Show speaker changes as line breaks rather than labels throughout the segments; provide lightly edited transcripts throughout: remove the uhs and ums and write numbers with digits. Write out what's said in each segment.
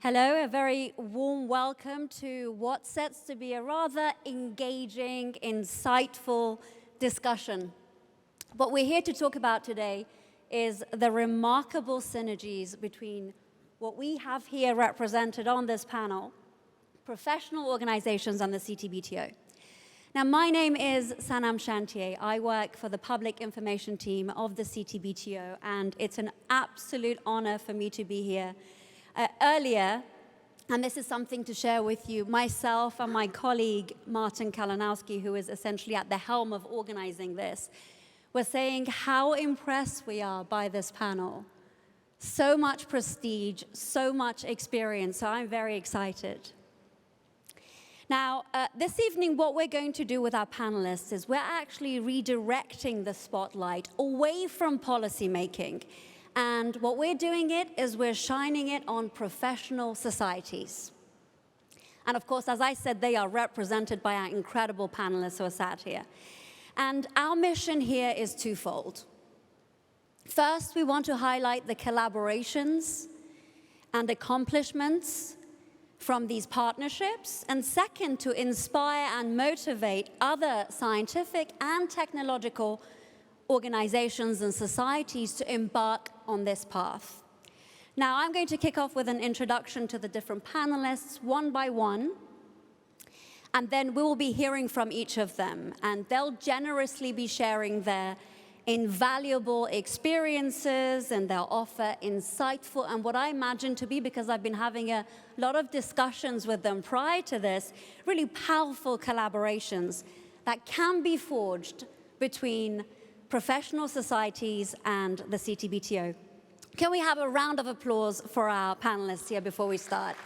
Hello, a very warm welcome to what sets to be a rather engaging, insightful discussion. What we're here to talk about today is the remarkable synergies between what we have here represented on this panel, professional organizations and the CTBTO. Now, my name is Sanam Shantier. I work for the public information team of the CTBTO, and it's an absolute honor for me to be here. Earlier, and this is something to share with you, myself and my colleague, Martin Kalinowski, who is essentially at the helm of organizing this, were saying how impressed we are by this panel. So much prestige, so much experience, so I'm very excited. Now, this evening, what we're going to do with our panelists is we're actually redirecting the spotlight away from policymaking. And what we're doing is we're shining it on professional societies. And of course, as I said, they are represented by our incredible panelists who are sat here. And our mission here is twofold. First, we want to highlight the collaborations and accomplishments from these partnerships. And second, to inspire and motivate other scientific and technological organizations and societies to embark on this path. Now, I'm going to kick off with an introduction to the different panelists, one by one, and then we will be hearing from each of them, and they'll generously be sharing their invaluable experiences, and they'll offer insightful, and what I imagine to be, because I've been having a lot of discussions with them prior to this, really powerful collaborations that can be forged between professional societies and the CTBTO. Can we have a round of applause for our panelists here before we start?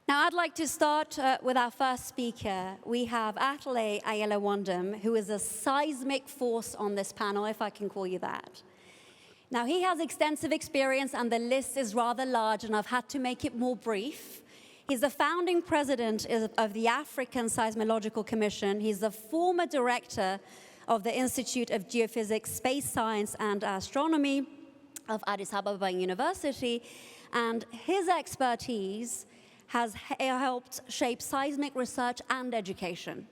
Now, I'd like to start with our first speaker. We have Atley Ayala-Wandam, who is a seismic force on this panel, if I can call you that. Now, he has extensive experience, and the list is rather large, and I've had to make it more brief. He's the founding president of the African Seismological Commission. He's the former director of the Institute of Geophysics, Space Science, and Astronomy of Addis Ababa University. And his expertise has helped shape seismic research and education.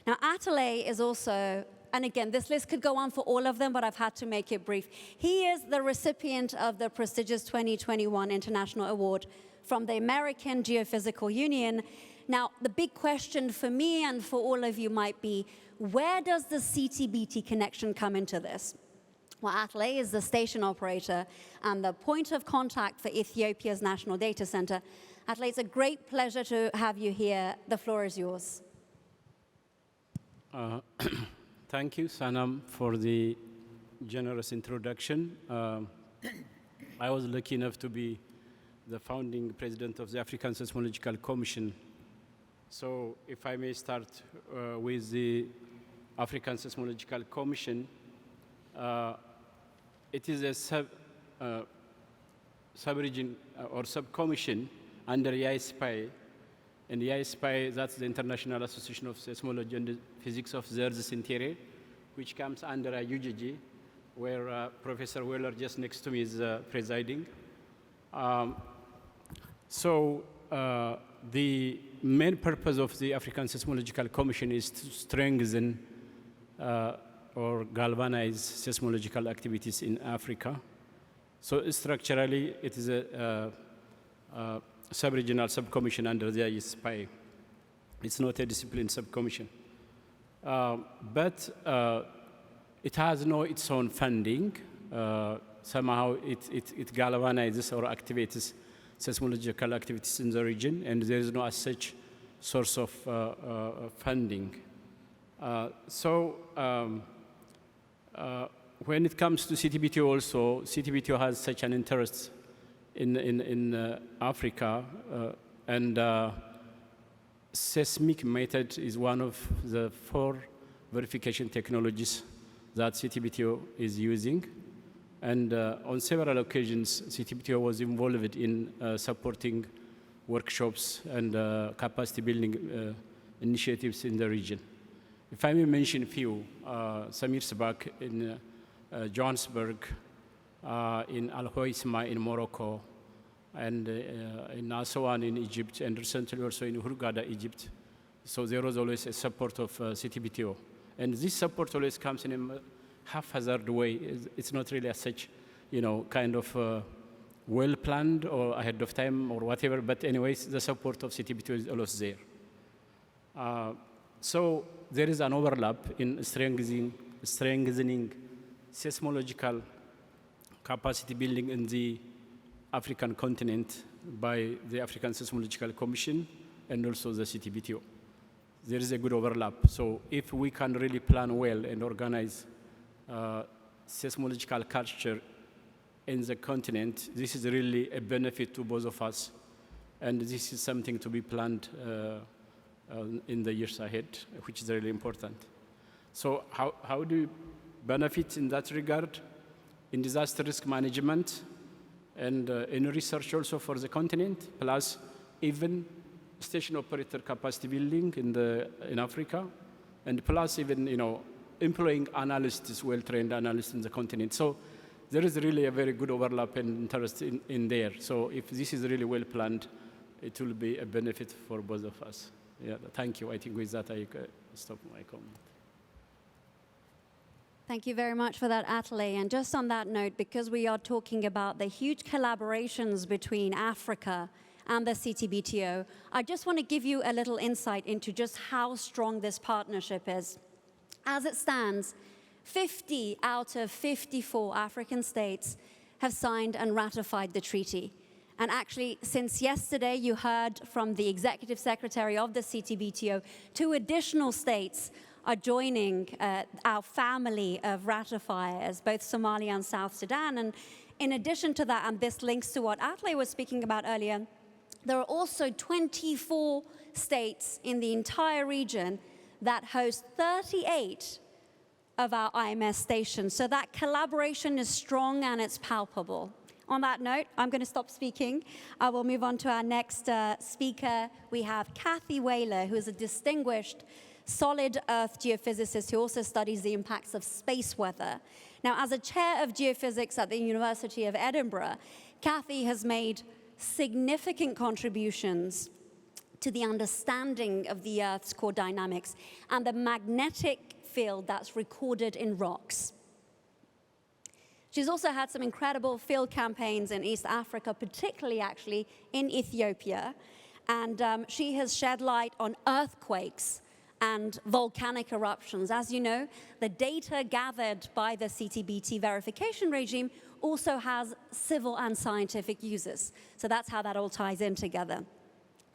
Now, Atley is also, and again, this list could go on for all of them, but I've had to make it brief. He is the recipient of the prestigious 2021 International Award from the American Geophysical Union. Now, the big question for me and for all of you might be, where does the CTBT connection come into this? Well, Atley is the station operator and the point of contact for Ethiopia's National Data Center. Atley, it's a great pleasure to have you here. The floor is yours.
Thank you, Sanam, for the generous introduction. I was lucky enough to be the founding president of the African Seismological Commission. So if I may start with the African Seismological Commission, it is a sub-region or sub-commission under ISPI. And the ISPI, that's the International Association of Seismology and Physics of the Earth's Interior, which comes under UGG, where Professor Weller, just next to me, is presiding. So the main purpose of the African Seismological Commission is to strengthen or galvanize seismological activities in Africa. So structurally, it is a sub-regional sub-commission under the ISPI. It's not a discipline sub-commission. But it has no its own funding. Somehow it galvanizes or activates seismological activities in the region, and there is no as such source of funding. When it comes to CTBTO also, CTBTO has such an interest in Africa, and seismic method is one of the 4 verification technologies that CTBTO is using. And on several occasions, CTBTO was involved in supporting workshops and capacity building initiatives in the region. If I may mention a few, some years back in Johannesburg, in Al Hoysma in Morocco, and in Aswan in Egypt, and recently also in Hurghada, Egypt. So there was always a support of CTBTO. And this support always comes in a haphazard way. It's not really as such, kind of well-planned or ahead of time or whatever, but anyways, the support of CTBTO is always there. So there is an overlap in strengthening seismological capacity building in the African continent by the African Seismological Commission and also the CTBTO. There is a good overlap. So if we can really plan well and organize seismological culture in the continent, this is really a benefit to both of us. And this is something to be planned in the years ahead, which is really important. So how do you benefit in that regard? In disaster risk management and in research also for the continent, plus even station operator capacity building in Africa, and plus even employing analysts, well-trained analysts in the continent. So there is really a very good overlap and interest in there. So if this is really well planned, it will be a benefit for both of us. Yeah, thank you. I think with that I stop my comment.
Thank you very much for that, Atley. And just on that note, because we are talking about the huge collaborations between Africa and the CTBTO, I just want to give you a little insight into just how strong this partnership is. As it stands, 50 out of 54 African states have signed and ratified the treaty. And actually, since yesterday, you heard from the executive secretary of the CTBTO, 2 additional states are joining our family of ratifiers, both Somalia and South Sudan. And in addition to that, and this links to what Atley was speaking about earlier, there are also 24 states in the entire region that host 38 of our IMS stations. So that collaboration is strong and it's palpable. On that note, I'm going to stop speaking. I will move on to our next speaker. We have Kathy Whaler, who is a distinguished solid Earth geophysicist who also studies the impacts of space weather. Now, as a chair of geophysics at the University of Edinburgh, Kathy has made significant contributions to the understanding of the Earth's core dynamics and the magnetic field that's recorded in rocks. She's also had some incredible field campaigns in East Africa, particularly actually in Ethiopia. And she has shed light on earthquakes and volcanic eruptions. As you know, the data gathered by the CTBT verification regime also has civil and scientific uses. So that's how that all ties in together.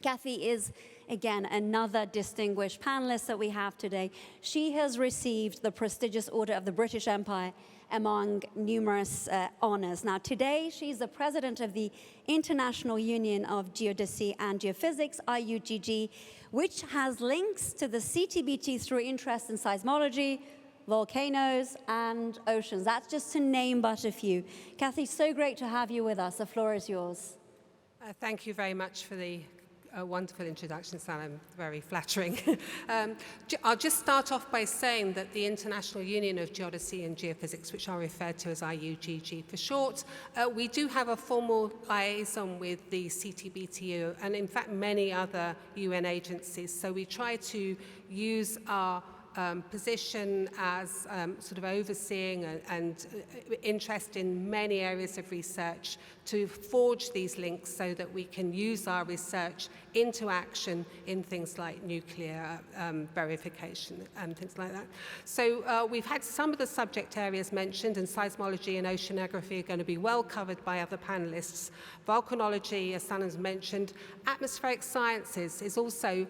Kathy is, again, another distinguished panelist that we have today. She has received the prestigious Order of the British Empire among numerous honors. Now, today, she's the president of the International Union of Geodesy and Geophysics, IUGG, which has links to the CTBT through interest in seismology, volcanoes, and oceans. That's just to name but a few. Kathy, so great to have you with us. The floor is yours.
Thank you very much for the wonderful introduction, Salam. Very flattering. I'll just start off by saying that the International Union of Geodesy and Geophysics, which I refer to as IUGG for short, we do have a formal liaison with the CTBTO and, in fact, many other UN agencies. So we try to use our position as sort of overseeing and interest in many areas of research to forge these links so that we can use our research into action in things like nuclear verification and things like that. So we've had some of the subject areas mentioned, and seismology and oceanography are going to be well covered by other panelists. Volcanology, as Salam's mentioned, atmospheric sciences is also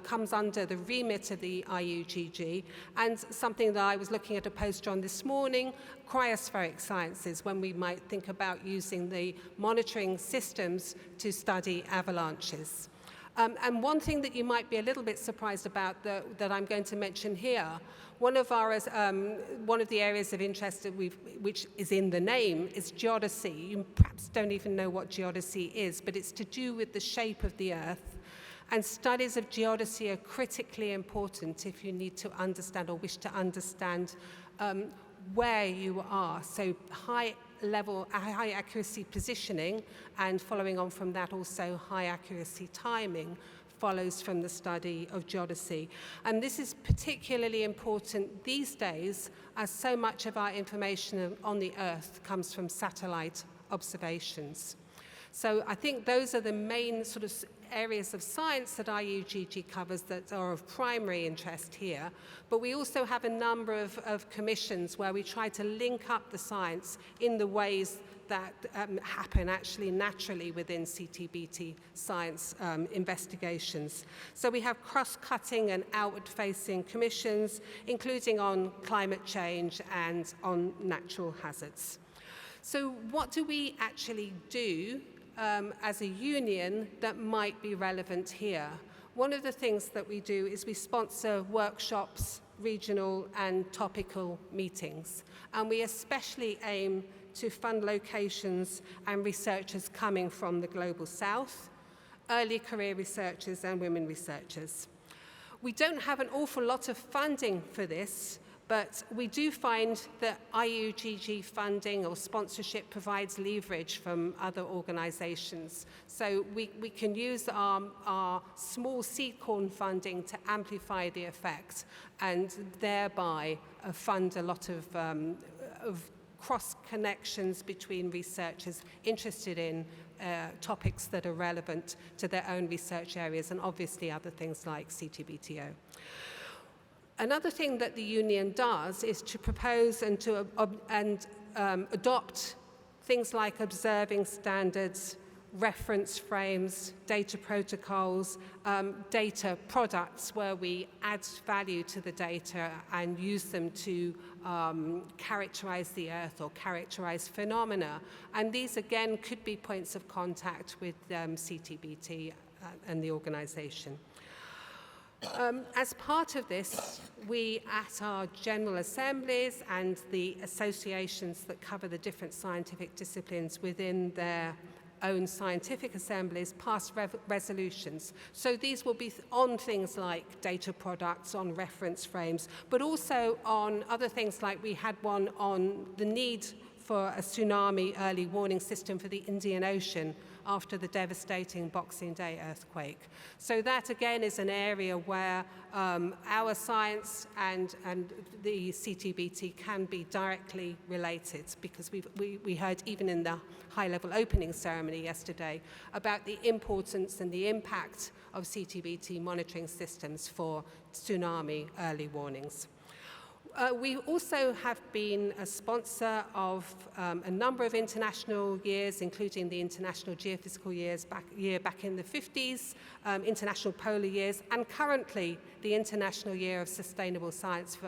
comes under the remit of the IUGG, and something that I was looking at a poster on this morning, cryospheric sciences, when we might think about using the monitoring systems to study avalanches. And one thing that you might be a little bit surprised about that I'm going to mention here, one of the areas of interest that which is in the name is geodesy. You perhaps don't even know what geodesy is, but it's to do with the shape of the Earth. And studies of geodesy are critically important if you need to understand or wish to understand where you are. So high high accuracy positioning, and following on from that also high accuracy timing follows from the study of geodesy. And this is particularly important these days as so much of our information on the Earth comes from satellite observations. So I think those are the main sort of areas of science that IUGG covers that are of primary interest here. But we also have a number of commissions where we try to link up the science in the ways that happen actually naturally within CTBT science investigations. So we have cross-cutting and outward-facing commissions, including on climate change and on natural hazards. So what do we actually do as a union that might be relevant here? One of the things that we do is we sponsor workshops, regional and topical meetings, and we especially aim to fund locations and researchers coming from the Global South, early career researchers and women researchers. We don't have an awful lot of funding for this, but we do find that IUGG funding or sponsorship provides leverage from other organizations. So we can use our small seed corn funding to amplify the effect and thereby fund a lot of cross connections between researchers interested in topics that are relevant to their own research areas, and obviously other things like CTBTO. Another thing that the union does is to propose and to adopt things like observing standards, reference frames, data protocols, data products where we add value to the data and use them to characterize the Earth or characterize phenomena. And these, again, could be points of contact with CTBT and the organization. As part of this, we, at our general assemblies and the associations that cover the different scientific disciplines within their own scientific assemblies, pass resolutions. So these will be on things like data products, on reference frames, but also on other things like we had one on the need for a tsunami early warning system for the Indian Ocean after the devastating Boxing Day earthquake. So that, again, is an area where our science and the CTBT can be directly related, because we heard even in the high-level opening ceremony yesterday about the importance and the impact of CTBT monitoring systems for tsunami early warnings. We also have been a sponsor of a number of international years, including the International Geophysical Year back in the 50s, International Polar Years, and currently the International Year of Sustainable Science,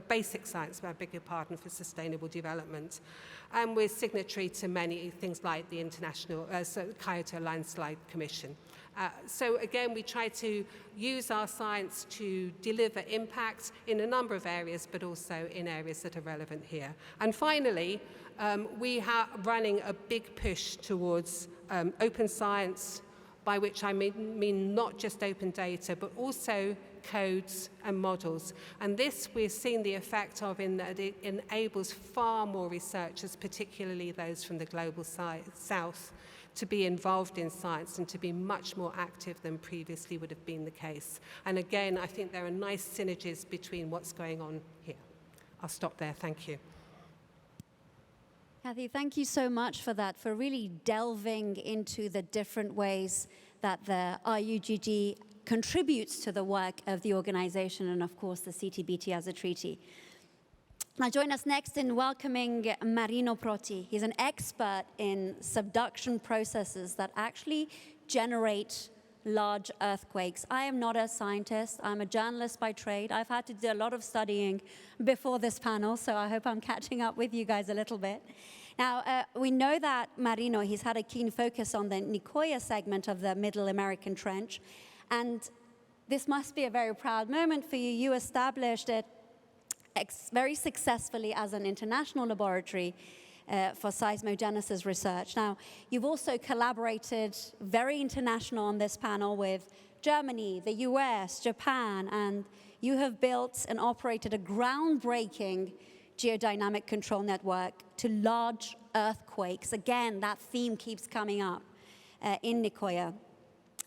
Basic Science, I beg your pardon, for Sustainable Development. And we're signatory to many things like the International Kyoto Landslide Commission. So again, we try to use our science to deliver impact in a number of areas, but also in areas that are relevant here. And finally, we are running a big push towards open science, by which I mean not just open data, but also codes and models. And this we're seeing the effect of in that it enables far more researchers, particularly those from the Global South, to be involved in science and to be much more active than previously would have been the case. And again, I think there are nice synergies between what's going on here. I'll stop there. Thank you.
Kathy, thank you so much for that, for really delving into the different ways that the IUGG contributes to the work of the organization and, of course, the CTBT as a treaty. Now, join us next in welcoming Marino Proti. He's an expert in subduction processes that actually generate large earthquakes. I am not a scientist. I'm a journalist by trade. I've had to do a lot of studying before this panel, so I hope I'm catching up with you guys a little bit. Now, we know that Marino, he's had a keen focus on the Nicoya segment of the Middle American Trench, and this must be a very proud moment for you. You established it very successfully as an international laboratory for seismogenesis research. Now, you've also collaborated very international on this panel with Germany, the US, Japan, and you have built and operated a groundbreaking geodynamic control network to large earthquakes. Again, that theme keeps coming up in Nicoya.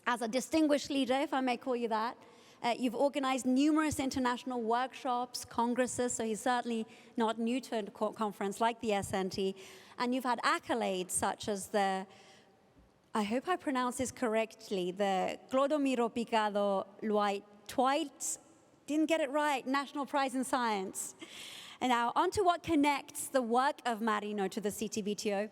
As a distinguished leader, if I may call you that, you've organized numerous international workshops, congresses, so he's certainly not new to a conference like the SnT. And you've had accolades such as the, I hope I pronounce this correctly, the Clodomiro Picado Twice, didn't get it right, National Prize in Science. And now onto what connects the work of Marino to the CTBTO.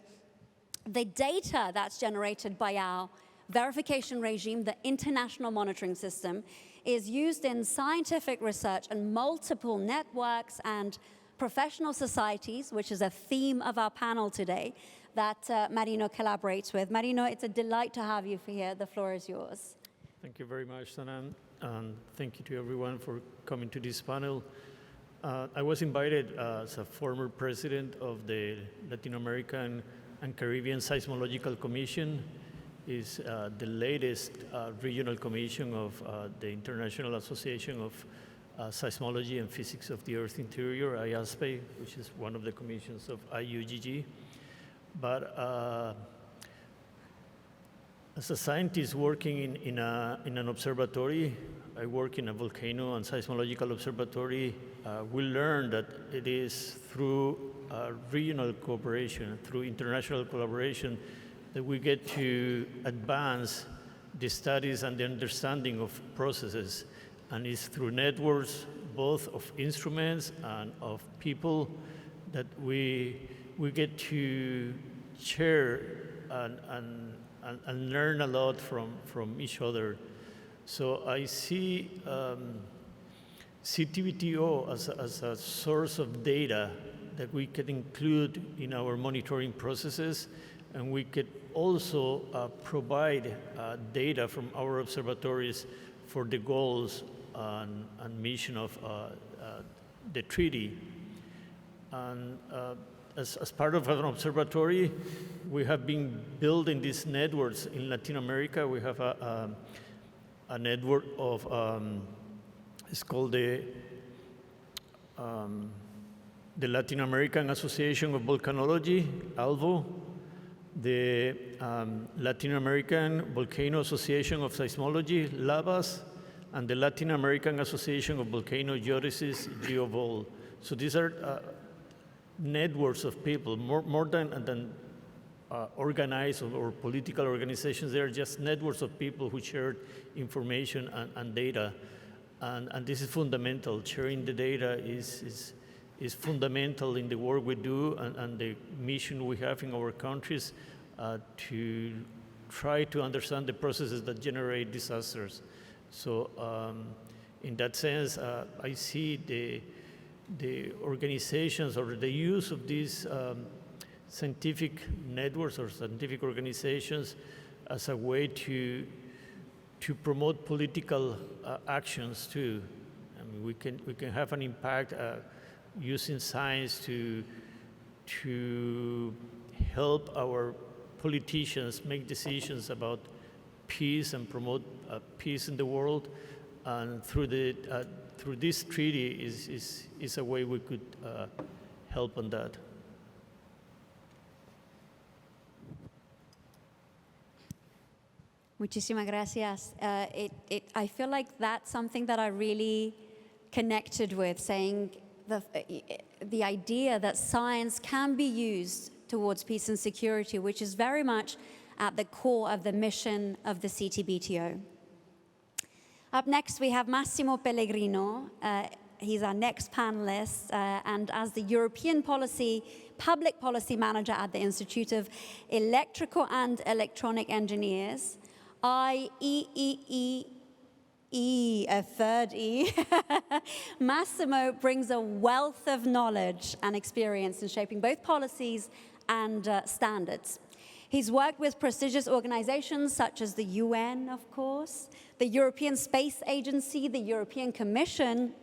The data that's generated by our verification regime, the international monitoring system, is used in scientific research and multiple networks and professional societies, which is a theme of our panel today, that Marino collaborates with. Marino, it's a delight to have you here. The floor is yours.
Thank you very much, Sanan, and thank you to everyone for coming to this panel. I was invited as a former president of the Latin American and Caribbean Seismological Commission. Is the latest regional commission of the International Association of Seismology and Physics of the Earth Interior, IASPE, which is one of the commissions of IUGG. But as a scientist working in an observatory, I work in a volcano and seismological observatory. We learned that it is through regional cooperation, through international collaboration, that we get to advance the studies and the understanding of processes. And it's through networks, both of instruments and of people, that we get to share and learn a lot from each other. So I see CTBTO as a source of data that we can include in our monitoring processes, and we could also provide data from our observatories for the goals and mission of the treaty. And as part of an observatory, we have been building these networks in Latin America. We have a network of, it's called the Latin American Association of Volcanology, ALVO, the Latin American Volcano Association of Seismology, LAVAS, and the Latin American Association of Volcano Geodesists, GeoVol. So these are networks of people, more than organized or political organizations. They are just networks of people who share information and data. And this is fundamental. Sharing the data is fundamental in the work we do and the mission we have in our countries to try to understand the processes that generate disasters. So in that sense, I see the organizations or the use of these scientific networks or scientific organizations as a way to promote political actions too. I mean, we can have an impact using science to help our politicians make decisions about peace and promote peace in the world. And through this treaty is a way we could help on that.
Muchísimas gracias. I feel like that's something that I really connected with, saying the idea that science can be used towards peace and security, which is very much at the core of the mission of the CTBTO. Up next, we have Massimo Pellegrino. He's our next panelist, and as the European Public Policy Manager at the Institute of Electrical and Electronic Engineers, IEEE, a third E. Massimo brings a wealth of knowledge and experience in shaping both policies and standards. He's worked with prestigious organizations such as the UN, of course, the European Space Agency, the European Commission,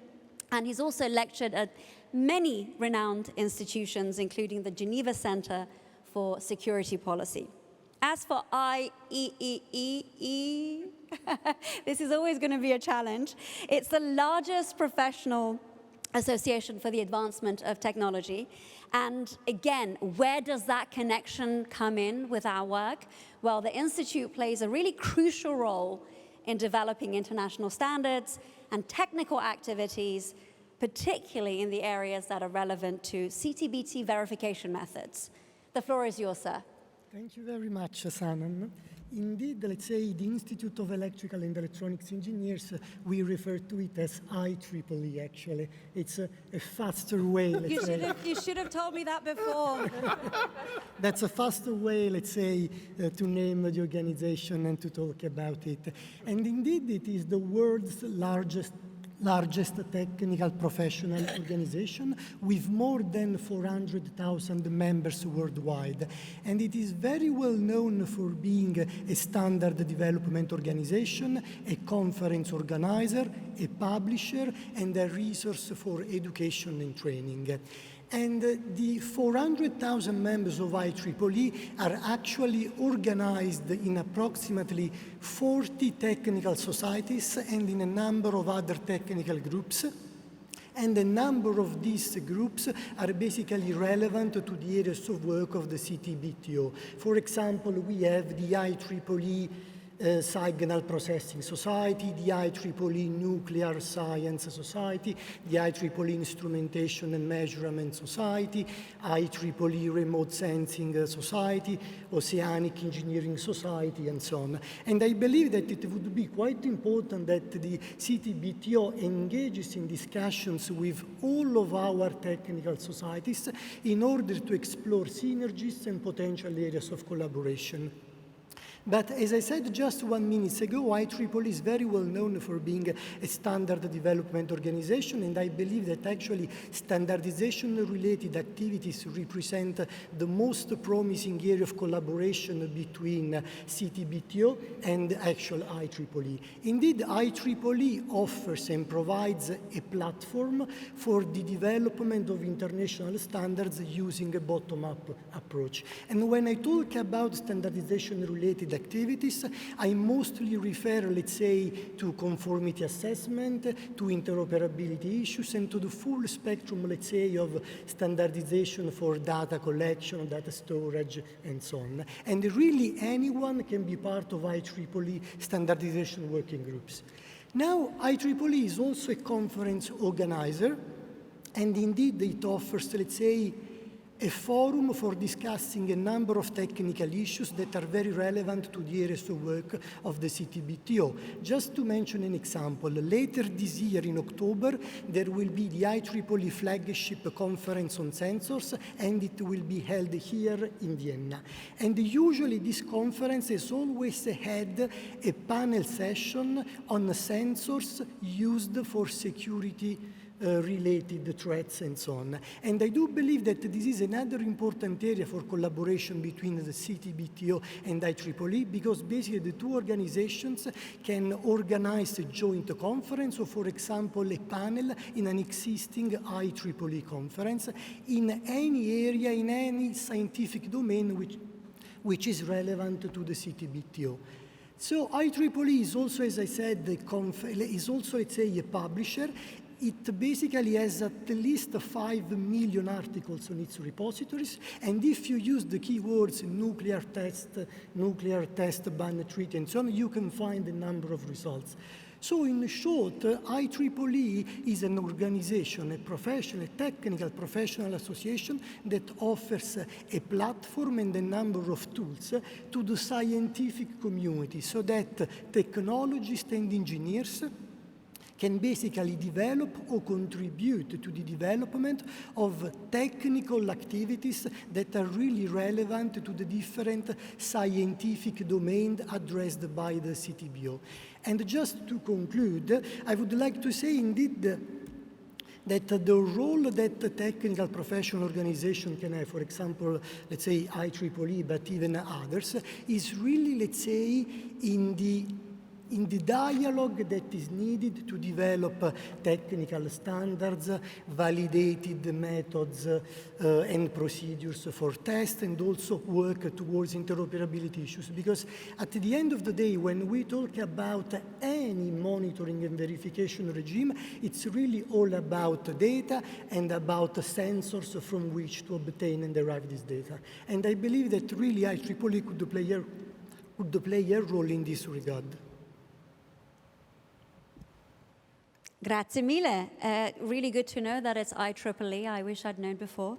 and he's also lectured at many renowned institutions, including the Geneva Center for Security Policy. As for IEEE, this is always going to be a challenge. It's the largest professional Association for the Advancement of Technology. And again, where does that connection come in with our work? Well, the Institute plays a really crucial role in developing international standards and technical activities, particularly in the areas that are relevant to CTBT verification methods. The floor is yours, sir.
Thank you very much, Sanam. Indeed, let's say the Institute of Electrical and Electronics Engineers, we refer to it as IEEE, actually. It's a faster way, let's say.
You should have told me that before.
That's a faster way, let's say, to name the organization and to talk about it. And indeed, it is the world's largest technical professional organization with more than 400,000 members worldwide. And it is very well known for being a standard development organization, a conference organizer, a publisher, and a resource for education and training. And the 400,000 members of IEEE are actually organized in approximately 40 technical societies and in a number of other technical groups. And a number of these groups are basically relevant to the areas of work of the CTBTO. For example, we have the IEEE Signal Processing Society, the IEEE Nuclear Science Society, the IEEE Instrumentation and Measurement Society, IEEE Remote Sensing Society, Oceanic Engineering Society, and so on. And I believe that it would be quite important that the CTBTO engages in discussions with all of our technical societies in order to explore synergies and potential areas of collaboration. But as I said just 1 minute ago, IEEE is very well known for being a standard development organization, and I believe that actually standardization-related activities represent the most promising area of collaboration between CTBTO and actual IEEE. Indeed, IEEE offers and provides a platform for the development of international standards using a bottom-up approach. And when I talk about standardization-related activities, I mostly refer, let's say, to conformity assessment, to interoperability issues, and to the full spectrum, let's say, of standardization for data collection, data storage, and so on. And really, anyone can be part of IEEE standardization working groups. Now, IEEE is also a conference organizer, and indeed, it offers, let's say, a forum for discussing a number of technical issues that are very relevant to the areas of work of the CTBTO. Just to mention an example, later this year in October, there will be the IEEE flagship conference on sensors, and it will be held here in Vienna. And usually this conference has always had a panel session on sensors used for security related threats and so on. And I do believe that this is another important area for collaboration between the CTBTO and IEEE, because basically the two organizations can organize a joint conference, or for example, a panel in an existing IEEE conference in any area, in any scientific domain which is relevant to the CTBTO. So IEEE is also, as I said, is also, let's say, a publisher. It basically has at least 5 million articles on its repositories, and if you use the keywords nuclear test, ban, treaty, and so on, you can find a number of results. So in short, IEEE is an organization, a technical professional association that offers a platform and a number of tools to the scientific community so that technologists and engineers can basically develop or contribute to the development of technical activities that are really relevant to the different scientific domains addressed by the CTBTO. And just to conclude, I would like to say indeed that the role that the technical professional organization can have, for example, let's say IEEE, but even others, is really, let's say, in the in the dialogue that is needed to develop technical standards, validated methods and procedures for tests, and also work towards interoperability issues. Because at the end of the day, when we talk about any monitoring and verification regime, it's really all about data and about sensors from which to obtain and derive this data. And I believe that really IEEE could play a role in this regard.
Grazie mille. Really good to know that it's IEEE. I wish I'd known before.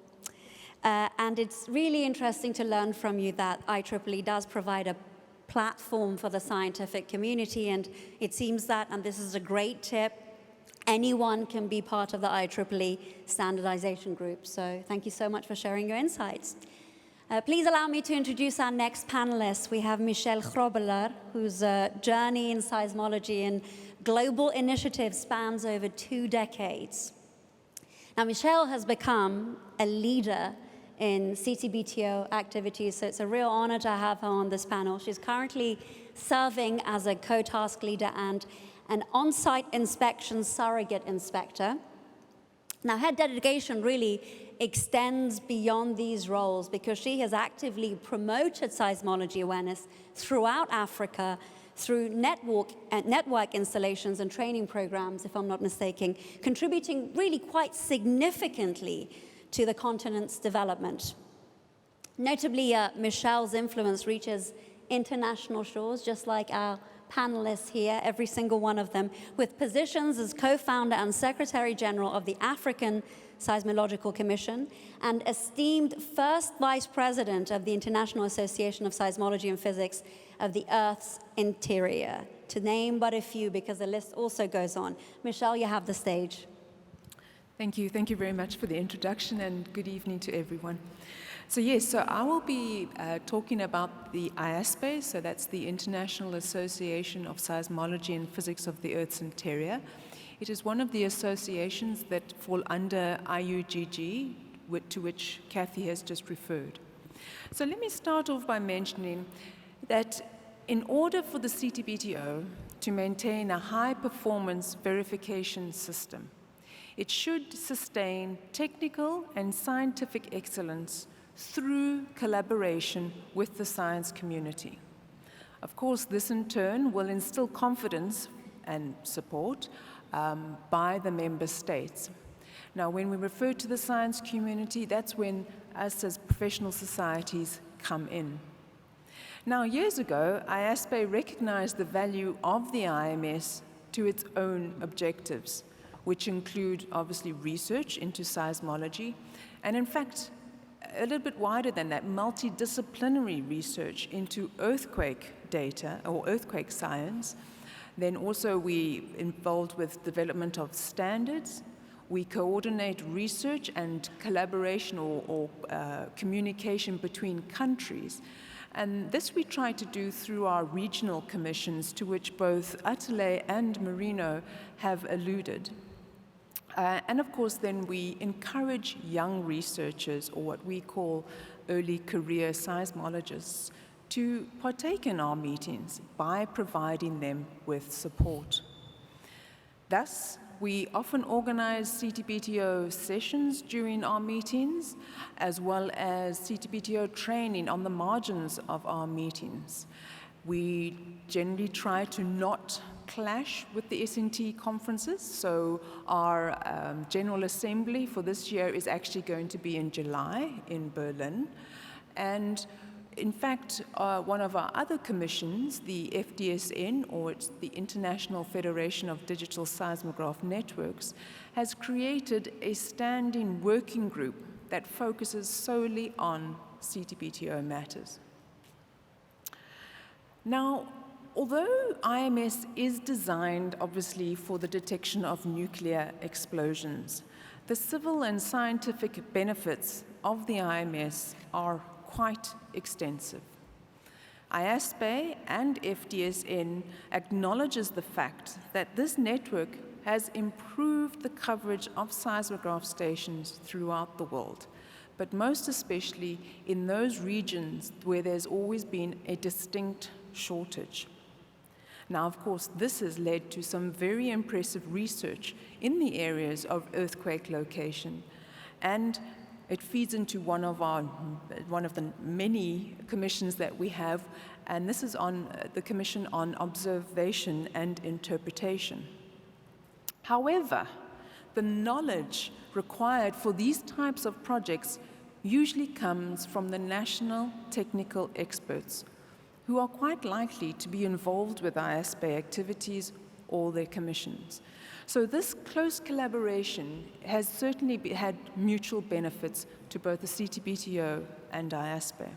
And it's really interesting to learn from you that IEEE does provide a platform for the scientific community, and it seems that, and this is a great tip, anyone can be part of the IEEE standardization group. So thank you so much for sharing your insights. Please allow me to introduce our next panelist. We have Michelle Grobeler, whose journey in seismology and global initiatives spans over 2 decades. Now, Michelle has become a leader in CTBTO activities, so it's a real honor to have her on this panel. She's currently serving as a co-task leader and an on-site inspection surrogate inspector. Now, her dedication really extends beyond these roles because she has actively promoted seismology awareness throughout Africa through network installations and training programs, if I'm not mistaken, contributing really quite significantly to the continent's development. Notably, Michelle's influence reaches international shores, just like our panelists here, every single one of them, with positions as co-founder and Secretary General of the African Seismological Commission and esteemed first Vice President of the International Association of Seismology and Physics of the Earth's Interior, to name but a few, because the list also goes on. Michelle, you have the stage.
Thank you. Thank you very much for the introduction, and good evening to everyone. So yes, so I will be talking about the IASPE, so that's the International Association of Seismology and Physics of the Earth's Interior. It is one of the associations that fall under IUGG, to which Kathy has just referred. So let me start off by mentioning that in order for the CTBTO to maintain a high-performance verification system, it should sustain technical and scientific excellence through collaboration with the science community. Of course, this in turn will instill confidence and support by the member states. Now, when we refer to the science community, that's when us as professional societies come in. Now, years ago, IASPE recognized the value of the IMS to its own objectives, which include, obviously, research into seismology, and in fact, a little bit wider than that, multidisciplinary research into earthquake data or earthquake science. Then also we involved with development of standards. We coordinate research and collaboration or communication between countries. And this we try to do through our regional commissions, to which both Atelier and Marino have alluded. And of course, then we encourage young researchers, or what we call early career seismologists, to partake in our meetings by providing them with support. Thus, we often organize CTBTO sessions during our meetings, as well as CTBTO training on the margins of our meetings. We generally try to not clash with the SnT conferences, so our General Assembly for this year is actually going to be in July in Berlin. And in fact, one of our other commissions, the FDSN, or it's the International Federation of Digital Seismograph Networks, has created a standing working group that focuses solely on CTBTO matters. Now, although IMS is designed, obviously, for the detection of nuclear explosions, the civil and scientific benefits of the IMS are quite extensive. IASPE and FDSN acknowledges the fact that this network has improved the coverage of seismograph stations throughout the world, but most especially in those regions where there's always been a distinct shortage. Now, of course, this has led to some very impressive research in the areas of earthquake location, and it feeds into one of the many commissions that we have, and this is on the Commission on Observation and Interpretation. However, the knowledge required for these types of projects usually comes from the national technical experts, who are quite likely to be involved with ISPA activities or their commissions. So this close collaboration has certainly had mutual benefits to both the CTBTO and ISPA.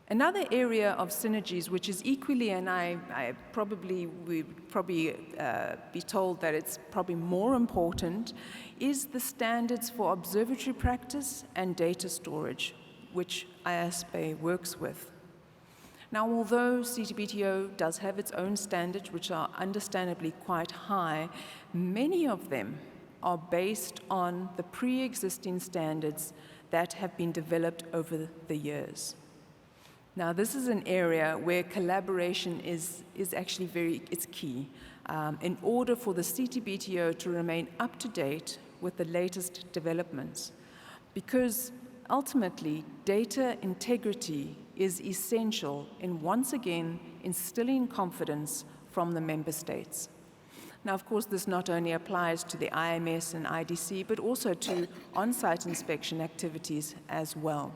Another area of synergies, which is equally, and we'd probably be told that it's probably more important, is the standards for observatory practice and data storage, which ISPA works with. Now, although CTBTO does have its own standards, which are understandably quite high, many of them are based on the pre-existing standards that have been developed over the years. Now, this is an area where collaboration is actually it's key in order for the CTBTO to remain up to date with the latest developments, because ultimately, data integrity is essential in once again instilling confidence from the member states. Now, of course, this not only applies to the IMS and IDC, but also to on-site inspection activities as well.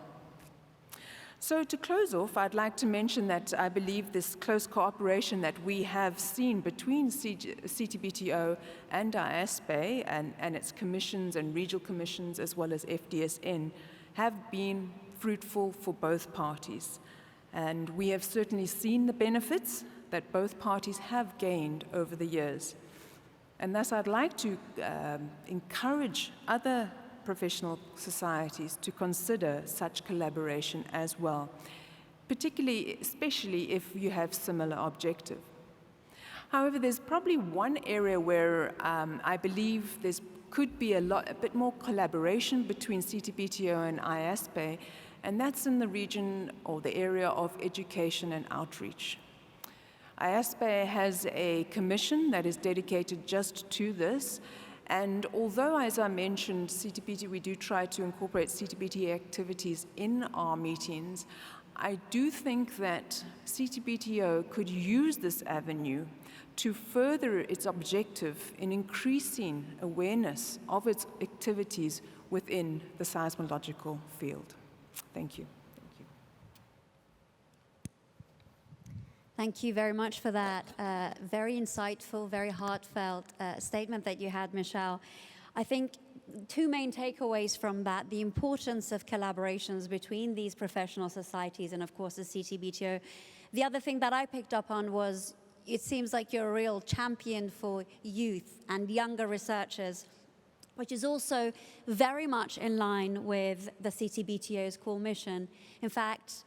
So to close off, I'd like to mention that I believe this close cooperation that we have seen between CTBTO and ISPA and its commissions and regional commissions, as well as FDSN, have been fruitful for both parties. And we have certainly seen the benefits that both parties have gained over the years. And thus I'd like to encourage other professional societies to consider such collaboration as well, especially if you have similar objectives. However, there's probably one area where I believe there could be a bit more collaboration between CTBTO and ISPA, and that's in the region or the area of education and outreach. ISPA has a commission that is dedicated just to this, and although, as I mentioned, we do try to incorporate CTBT activities in our meetings, I do think that CTBTO could use this avenue to further its objective in increasing awareness of its activities within the seismological field. Thank you.
Thank you very much for that very insightful, very heartfelt statement that you had, Michelle. I think two main takeaways from that: the importance of collaborations between these professional societies and, of course, the CTBTO. The other thing that I picked up on was it seems like you're a real champion for youth and younger researchers, which is also very much in line with the CTBTO's core mission. In fact,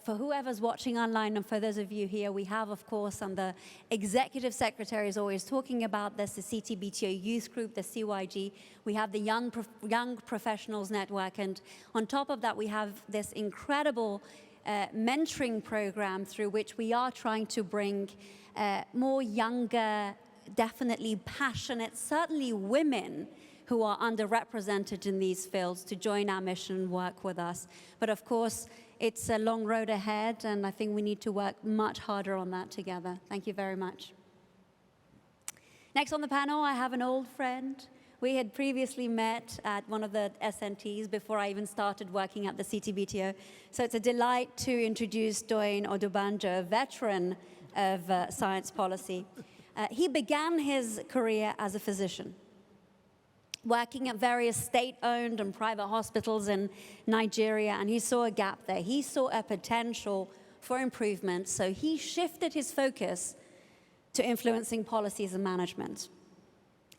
for whoever's watching online and for those of you here, we have, of course, and the executive secretary is always talking about this, the CTBTO Youth Group, the CYG. We have the Young Professionals Network, and on top of that, we have this incredible mentoring program through which we are trying to bring more younger, definitely passionate, certainly women who are underrepresented in these fields to join our mission and work with us. But of course, it's a long road ahead, and I think we need to work much harder on that together. Thank you very much. Next on the panel, I have an old friend. We had previously met at one of the SNTs before I even started working at the CTBTO. So it's a delight to introduce Doyen Odubanjo, a veteran of science policy. He began his career as a physician, working at various state-owned and private hospitals in Nigeria, and he saw a gap there. He saw a potential for improvement, so he shifted his focus to influencing policies and management.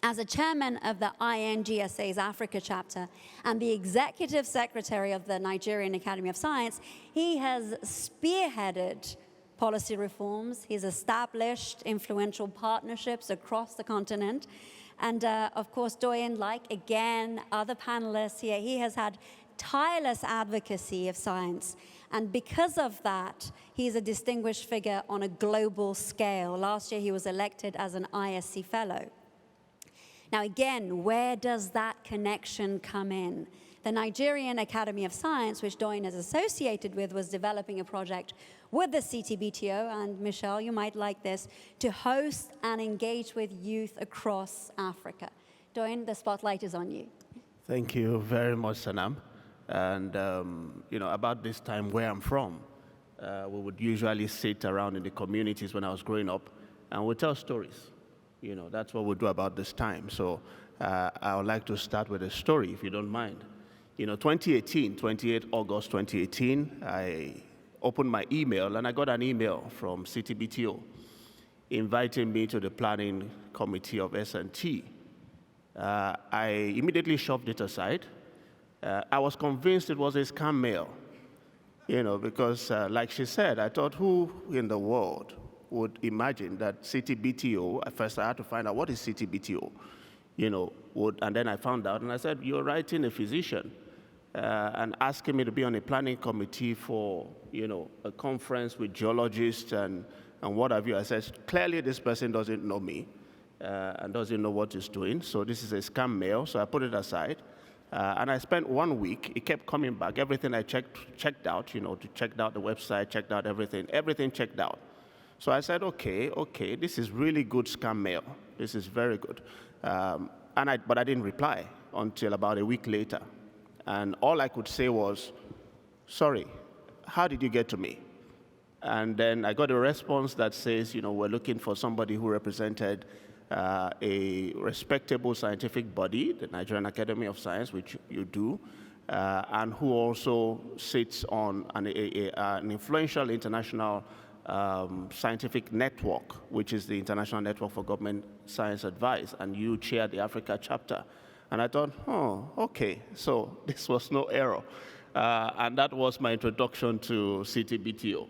As a chairman of the INGSA's Africa chapter and the executive secretary of the Nigerian Academy of Science, he has spearheaded policy reforms. He's established influential partnerships across the continent. And of course, Doyen, like again, other panelists here, he has had tireless advocacy of science. And because of that, he's a distinguished figure on a global scale. Last year, he was elected as an ISC Fellow. Now, again, where does that connection come in? The Nigerian Academy of Science, which Doyin is associated with, was developing a project with the CTBTO, and Michelle, you might like this, to host and engage with youth across Africa. Doyin, the spotlight is on you.
Thank you very much, Sanam. And, about this time where I'm from, we would usually sit around in the communities when I was growing up, and we'd tell stories. That's what we do about this time. So I would like to start with a story, if you don't mind. 28 August 2018, I opened my email, and I got an email from CTBTO inviting me to the planning committee of SnT. I immediately shoved it aside. I was convinced it was a scam mail, because like she said, I thought, who in the world would imagine that CTBTO, at first I had to find out what is CTBTO, and then I found out, and I said, you're writing a physician and asking me to be on a planning committee for, a conference with geologists and what have you. I said, clearly this person doesn't know me and doesn't know what he's doing, so this is a scam mail, so I put it aside. And I spent 1 week. It kept coming back. Everything I checked out, checked out the website, checked out everything checked out. So I said, okay, this is really good scam mail. This is very good. But I didn't reply until about a week later. And all I could say was, sorry, how did you get to me? And then I got a response that says, we're looking for somebody who represented a respectable scientific body, the Nigerian Academy of Science, which you do, and who also sits on an influential international scientific network, which is the International Network for Government Science Advice, and you chair the Africa chapter. And I thought, okay, so this was no error. And that was my introduction to CTBTO.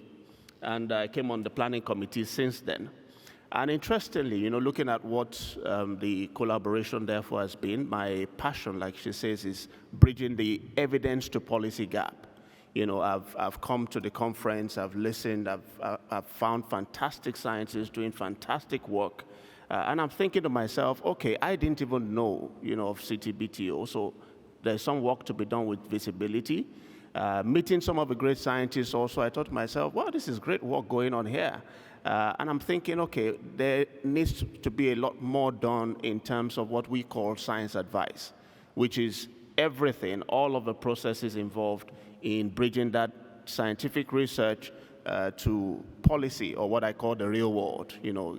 And I came on the planning committee since then. And interestingly, looking at what the collaboration therefore has been, my passion, like she says, is bridging the evidence to policy gap. I've come to the conference, I've listened, I've found fantastic scientists doing fantastic work. And I'm thinking to myself, okay, I didn't even know, of CTBTO, so there's some work to be done with visibility. Meeting some of the great scientists also, I thought to myself, wow, this is great work going on here. And I'm thinking, okay, there needs to be a lot more done in terms of what we call science advice, which is everything, all of the processes involved in bridging that scientific research to policy, or what I call the real world,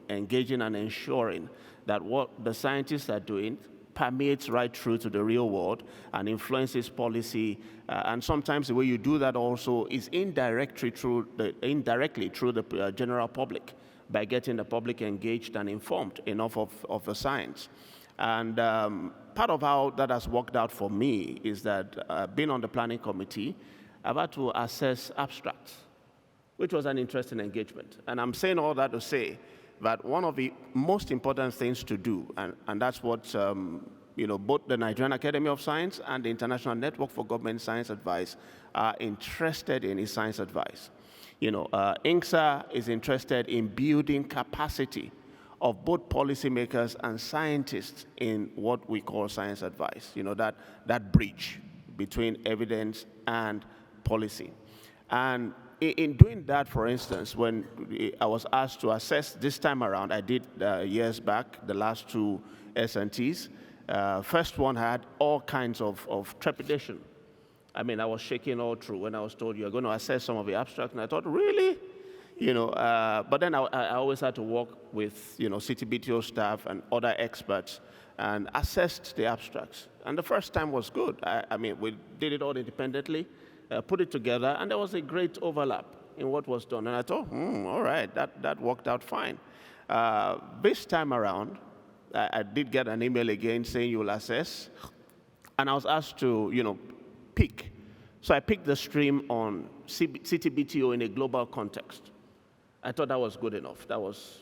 engaging and ensuring that what the scientists are doing permeates right through to the real world and influences policy. And sometimes the way you do that also is indirectly through the general public, by getting the public engaged and informed enough of the science. And part of how that has worked out for me is that being on the planning committee, I've had to assess abstracts, which was an interesting engagement. And I'm saying all that to say that one of the most important things to do, and that's what both the Nigerian Academy of Science and the International Network for Government Science Advice are interested in, is science advice. INCSA is interested in building capacity of both policymakers and scientists in what we call science advice, that bridge between evidence and policy. And in doing that, for instance, when I was asked to assess this time around, I did years back, the last two SNTs. First one had all kinds of trepidation. I mean, I was shaking all through when I was told you're going to assess some of the abstracts, and I thought, really? But then I always had to work with, CTBTO staff and other experts and assessed the abstracts. And the first time was good. I mean, we did it all independently, put it together, and there was a great overlap in what was done. And I thought, all right, that worked out fine. This time around, I did get an email again saying you'll assess, and I was asked to, pick. So I picked the stream on CTBTO in a global context. I thought that was good enough. That was,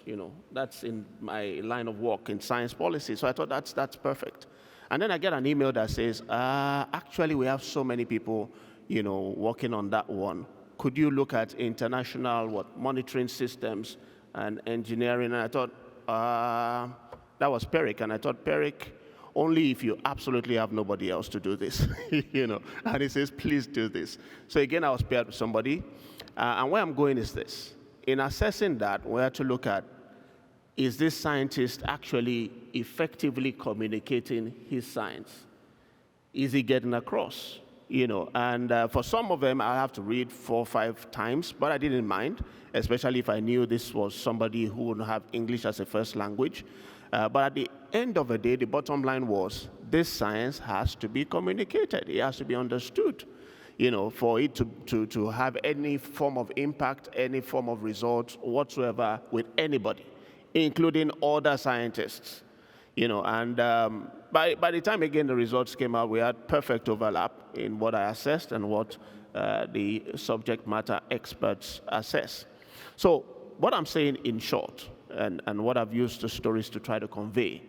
that's in my line of work in science policy. So I thought that's perfect. And then I get an email that says, actually, we have so many people, working on that one. Could you look at international monitoring systems and engineering? And I thought, that was Peric. And I thought, Peric, only if you absolutely have nobody else to do this, And he says, please do this. So again, I was paired with somebody. And where I'm going is this. In assessing that, we have to look at, is this scientist actually effectively communicating his science? Is he getting across? And for some of them, I have to read 4 or 5 times, but I didn't mind, especially if I knew this was somebody who would have English as a first language. But at the end of the day, the bottom line was, this science has to be communicated. It has to be understood, for it to have any form of impact, any form of result whatsoever with anybody, including other scientists. And by the time, again, the results came out, we had perfect overlap in what I assessed and what the subject matter experts assess. So what I'm saying in short, and what I've used the stories to try to convey,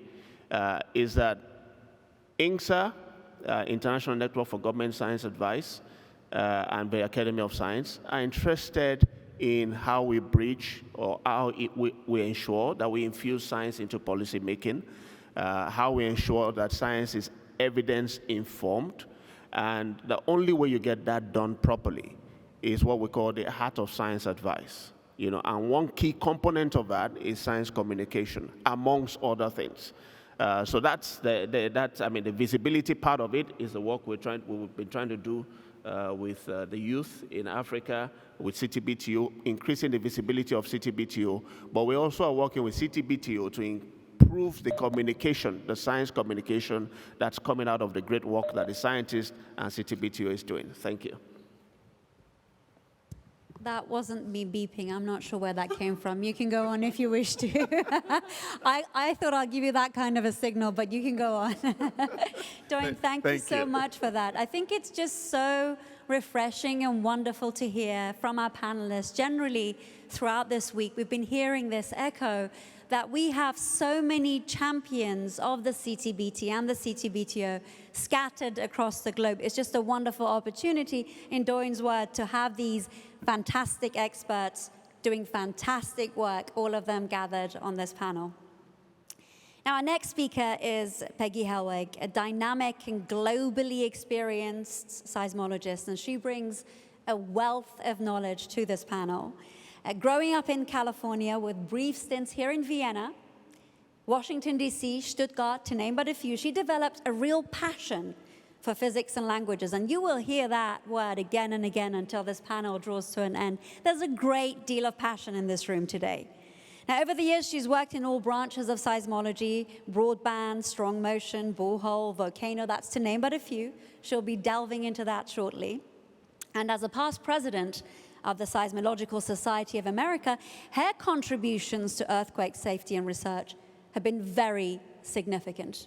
is that INGSA, International Network for Government Science Advice, and the Academy of Science are interested in how we bridge or how we ensure that we infuse science into policy making, how we ensure that science is evidence-informed, and the only way you get that done properly is what we call the heart of science advice. And one key component of that is science communication, amongst other things. So that's the visibility part of it is the work we've been trying to do with the youth in Africa, with CTBTO, increasing the visibility of CTBTO. But we also are working with CTBTO to improve the communication, the science communication that's coming out of the great work that the scientists and CTBTO is doing. Thank you.
That wasn't me beeping. I'm not sure where that came from. You can go on if you wish to. I thought I'll give you that kind of a signal, but you can go on. Doyen, thank you so much for that. I think it's just so refreshing and wonderful to hear from our panelists. Generally, throughout this week, we've been hearing this echo that we have so many champions of the CTBT and the CTBTO scattered across the globe. It's just a wonderful opportunity, in Doyen's word, to have these fantastic experts doing fantastic work, all of them gathered on this panel. Now, our next speaker is Peggy Helwig, a dynamic and globally experienced seismologist, and she brings a wealth of knowledge to this panel. Growing up in California with brief stints here in Vienna, Washington, D.C., Stuttgart, to name but a few, she developed a real passion for physics and languages, and you will hear that word again and again until this panel draws to an end. There's a great deal of passion in this room today. Now, over the years, she's worked in all branches of seismology: broadband, strong motion, borehole, volcano, that's to name but a few. She'll be delving into that shortly. And as a past president of the Seismological Society of America, her contributions to earthquake safety and research have been very significant.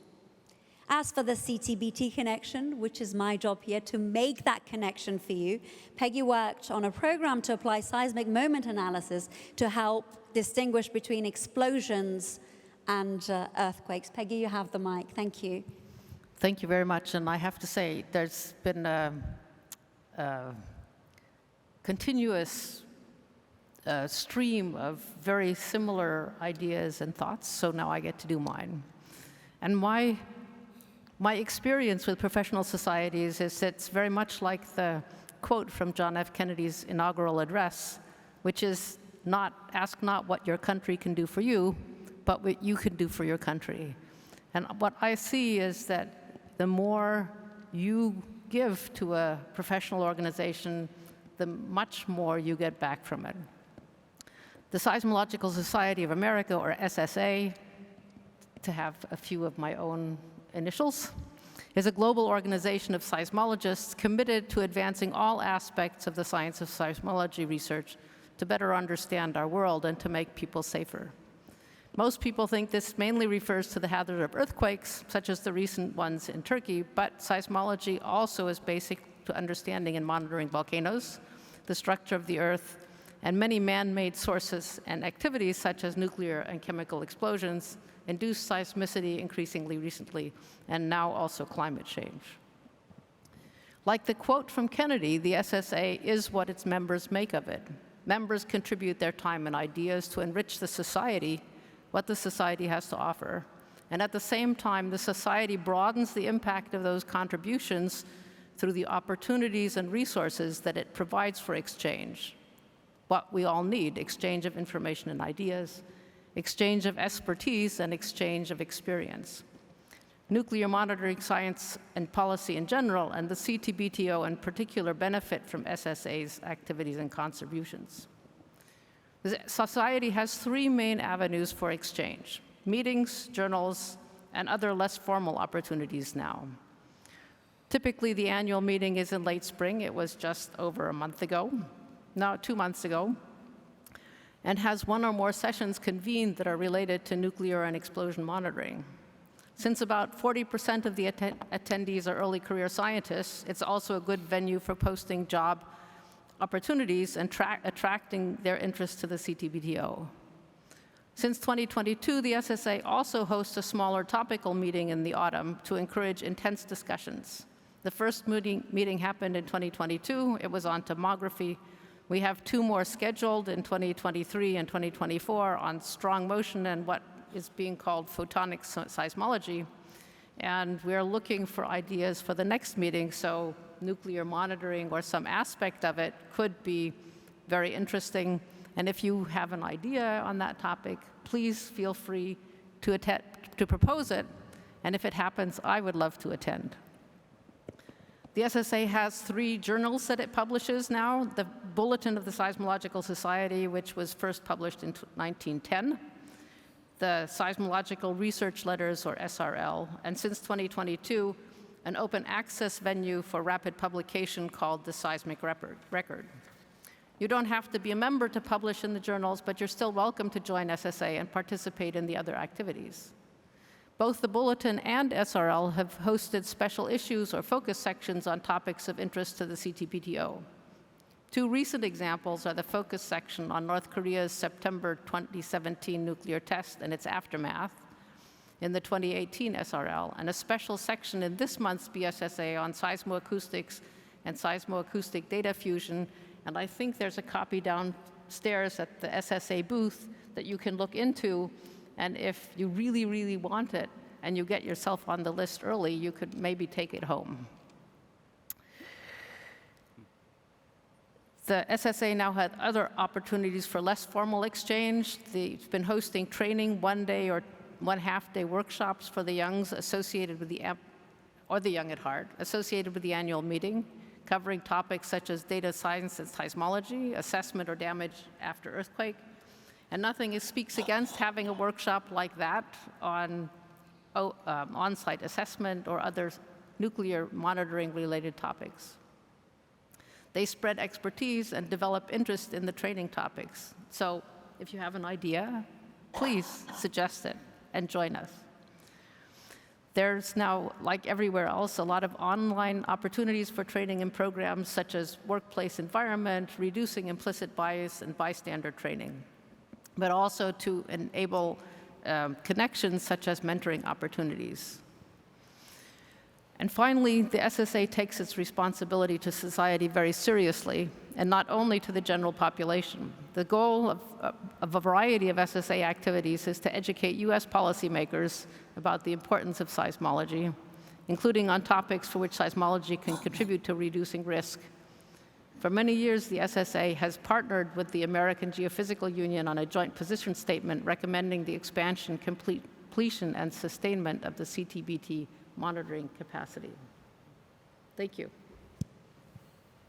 As for the CTBT connection, which is my job here to make that connection for you, Peggy worked on a program to apply seismic moment analysis to help distinguish between explosions and earthquakes. Peggy, you have the mic. Thank you.
Thank you very much. And I have to say, there's been a continuous stream of very similar ideas and thoughts, so now I get to do mine. And my experience with professional societies is it's very much like the quote from John F. Kennedy's inaugural address, which is ask not what your country can do for you, but what you can do for your country. And what I see is that the more you give to a professional organization, the much more you get back from it. The Seismological Society of America, or SSA, to have a few of my own initials, is a global organization of seismologists committed to advancing all aspects of the science of seismology research to better understand our world and to make people safer. Most people think this mainly refers to the hazard of earthquakes, such as the recent ones in Turkey, but seismology also is basic to understanding and monitoring volcanoes, the structure of the earth, and many man-made sources and activities such as nuclear and chemical explosions, induced seismicity increasingly recently, and now also climate change. Like the quote from Kennedy, the SSA is what its members make of it. Members contribute their time and ideas to enrich the society, what the society has to offer. And at the same time, the society broadens the impact of those contributions through the opportunities and resources that it provides for exchange. What we all need: exchange of information and ideas, exchange of expertise, and exchange of experience. Nuclear monitoring science and policy in general, and the CTBTO in particular, benefit from SSA's activities and contributions. The society has three main avenues for exchange: meetings, journals, and other less formal opportunities now. Typically, the annual meeting is in late spring. It was just over a month ago, no, 2 months ago, and has one or more sessions convened that are related to nuclear and explosion monitoring. Since about 40% of the attendees are early career scientists, it's also a good venue for posting job opportunities and attracting their interest to the CTBTO. Since 2022, the SSA also hosts a smaller topical meeting in the autumn to encourage intense discussions. The first meeting happened in 2022. It was on tomography. We have 2 more scheduled in 2023 and 2024 on strong motion and what is being called photonic seismology. And we're looking for ideas for the next meeting, so nuclear monitoring or some aspect of it could be very interesting. And if you have an idea on that topic, please feel free to propose it. And if it happens, I would love to attend. The SSA has 3 journals that it publishes now: the Bulletin of the Seismological Society, which was first published in 1910, the Seismological Research Letters, or SRL, and since 2022, an open access venue for rapid publication called the Seismic Record. You don't have to be a member to publish in the journals, but you're still welcome to join SSA and participate in the other activities. Both the Bulletin and SRL have hosted special issues or focus sections on topics of interest to the CTBTO. 2 recent examples are the focus section on North Korea's September 2017 nuclear test and its aftermath in the 2018 SRL, and a special section in this month's BSSA on seismoacoustics and seismoacoustic data fusion. And I think there's a copy downstairs at the SSA booth that you can look into. And if you really, really want it and you get yourself on the list early, you could maybe take it home. The SSA now had other opportunities for less formal exchange. It's been hosting training, 1-day or 1/2-day workshops for the youngs associated with the young at heart, associated with the annual meeting, covering topics such as data science and seismology, assessment or damage after earthquake. And nothing speaks against having a workshop like that on on-site assessment or other nuclear monitoring-related topics. They spread expertise and develop interest in the training topics. So if you have an idea, please suggest it and join us. There's now, like everywhere else, a lot of online opportunities for training and programs such as workplace environment, reducing implicit bias, and bystander training, but also to enable connections such as mentoring opportunities. And finally, the SSA takes its responsibility to society very seriously, and not only to the general population. The goal of a variety of SSA activities is to educate US policymakers about the importance of seismology, including on topics for which seismology can contribute to reducing risk. For many years, the SSA has partnered with the American Geophysical Union on a joint position statement recommending the expansion, completion, and sustainment of the CTBT monitoring capacity. Thank you.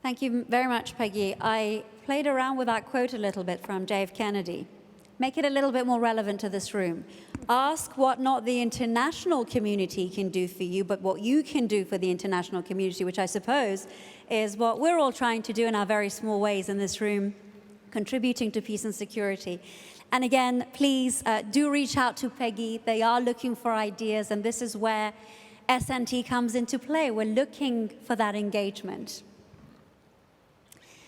Thank you very much, Peggy. I played around with that quote a little bit from JF Kennedy. Make it a little bit more relevant to this room. Ask what not the international community can do for you, but what you can do for the international community, which I suppose is what we're all trying to do in our very small ways in this room, contributing to peace and security. And again, please do reach out to Peggy. They are looking for ideas, and this is where SNT comes into play. We're looking for that engagement.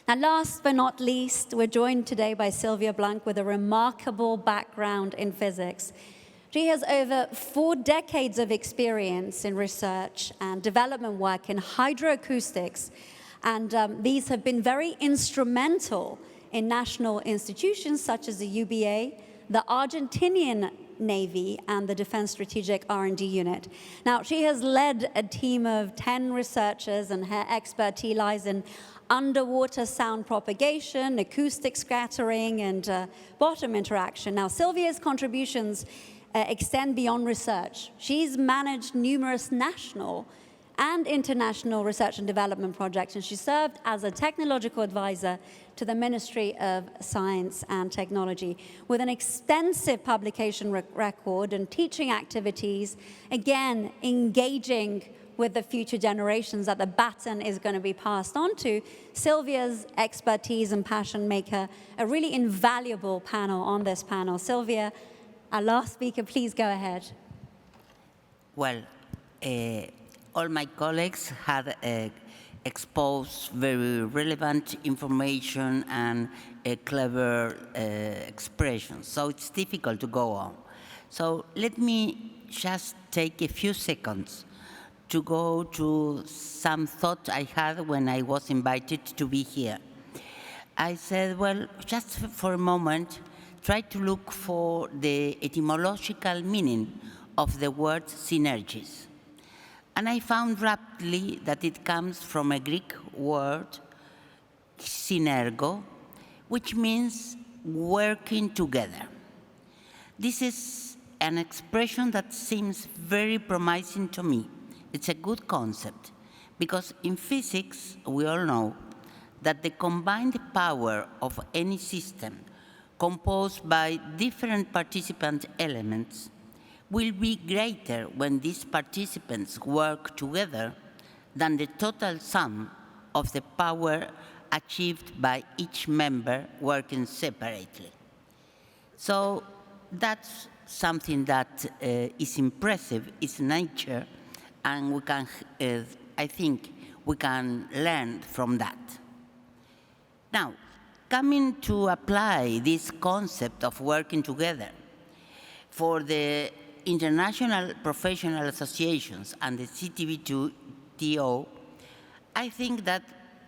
Now, last but not least, we're joined today by Sylvia Blanc with a remarkable background in physics. She has over 4 decades of experience in research and development work in hydroacoustics, and these have been very instrumental in national institutions such as the UBA, the Argentinian Navy, and the Defense Strategic R&D Unit. Now, she has led a team of 10 researchers, and her expertise lies in underwater sound propagation, acoustic scattering, and bottom interaction. Now, Sylvia's contributions extend beyond research. She's managed numerous national and international research and development projects, and she served as a technological advisor to the Ministry of Science and Technology with an extensive publication record and teaching activities, again, engaging with the future generations that the baton is going to be passed on to. Sylvia's expertise and passion make her a really invaluable panel on this panel. Sylvia, our last speaker, please go ahead.
Well, all my colleagues had exposed very relevant information and clever expressions, so it's difficult to go on. So let me just take a few seconds to go to some thoughts I had when I was invited to be here. I said, well, just for a moment, try to look for the etymological meaning of the word synergies. And I found rapidly that it comes from a Greek word, synergo, which means working together. This is an expression that seems very promising to me. It's a good concept, because in physics, we all know that the combined power of any system composed by different participant elements will be greater when these participants work together than the total sum of the power achieved by each member working separately. So that's something that is impressive, is nature, and we can, I think, we can learn from that. Now, coming to apply this concept of working together for the international professional associations and the CTBTO, I think that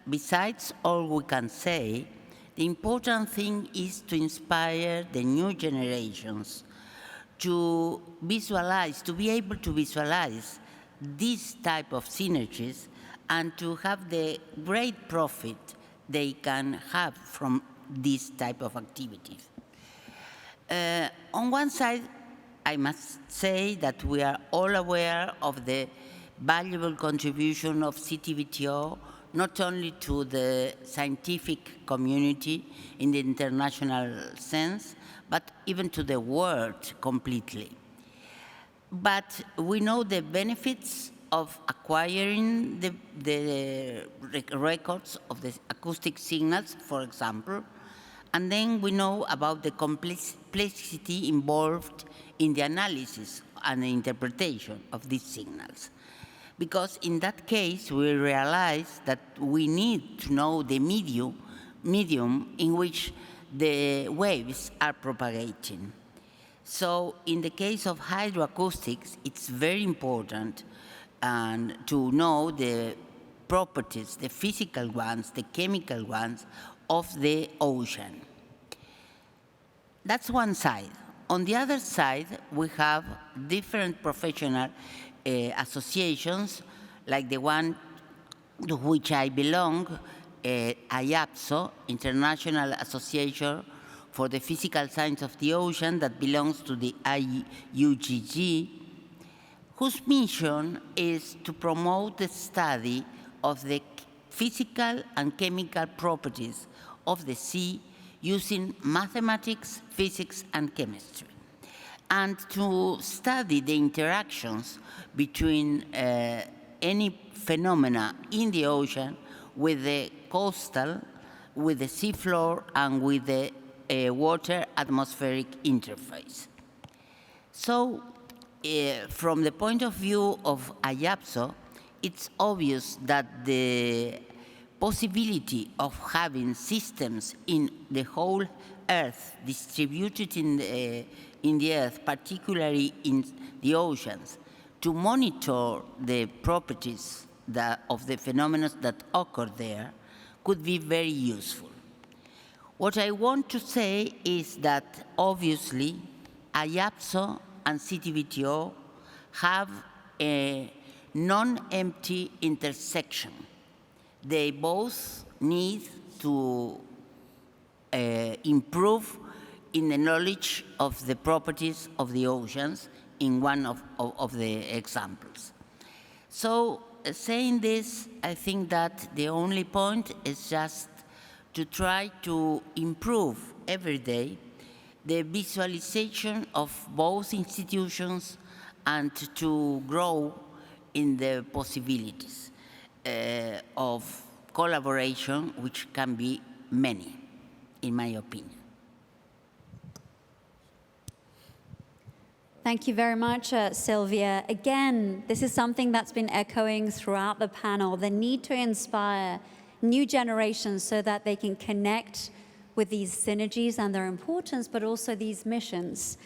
besides all we can say, the important thing is to inspire the new generations to visualize, to be able to visualize this type of synergies and to have the great profit they can have from this type of activities. On one side, I must say that we are all aware of the valuable contribution of CTBTO, not only to the scientific community in the international sense, but even to the world completely. But we know the benefits of acquiring the records of the acoustic signals, for example, and then we know about the complexity involved in the analysis and the interpretation of these signals. Because in that case, we realize that we need to know the medium in which the waves are propagating. So in the case of hydroacoustics, it's very important to know the properties, the physical ones, the chemical ones of the ocean. That's one side. On the other side, we have different professional associations, like the one to which I belong, IAPSO, International Association for the Physical Science of the Ocean, that belongs to the IUGG, whose mission is to promote the study of the physical and chemical properties of the sea using mathematics, physics, and chemistry, and to study the interactions between any phenomena in the ocean with the coastal, with the seafloor, and with the water atmospheric interface. So, from the point of view of IAPSO, it's obvious that the possibility of having systems in the whole Earth distributed in the Earth, particularly in the oceans, to monitor the properties of the phenomena that occur there could be very useful. What I want to say is that obviously IAPSO and CTBTO have a non-empty intersection. They both need to improve in the knowledge of the properties of the oceans in one of the examples. So saying this, I think that the only point is just to try to improve every day the visualization of both institutions and to grow in the possibilities of collaboration, which can be many, in my opinion.
Thank you very much, Sylvia. Again, this is something that's been echoing throughout the panel, the need to inspire new generations so that they can connect with these synergies and their importance, but also these missions.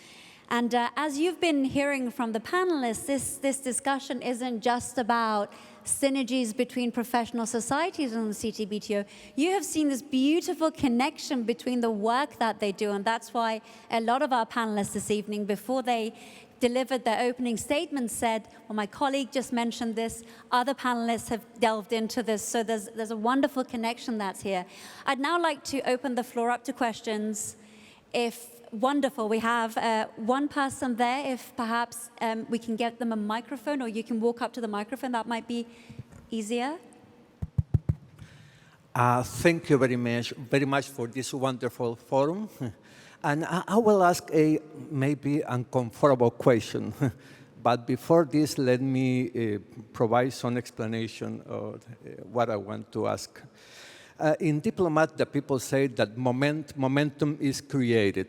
And as you've been hearing from the panelists, this discussion isn't just about synergies between professional societies and the CTBTO. You have seen this beautiful connection between the work that they do, and that's why a lot of our panelists this evening, before they delivered their opening statement, said, well, my colleague just mentioned this, other panelists have delved into this, so there's a wonderful connection that's here. I'd now like to open the floor up to questions. Wonderful, we have one person there. If perhaps we can get them a microphone, or you can walk up to the microphone, that might be easier.
Thank you very much for this wonderful forum. And I will ask a maybe uncomfortable question. But before this, let me provide some explanation of what I want to ask. In diplomat, the people say that momentum is created,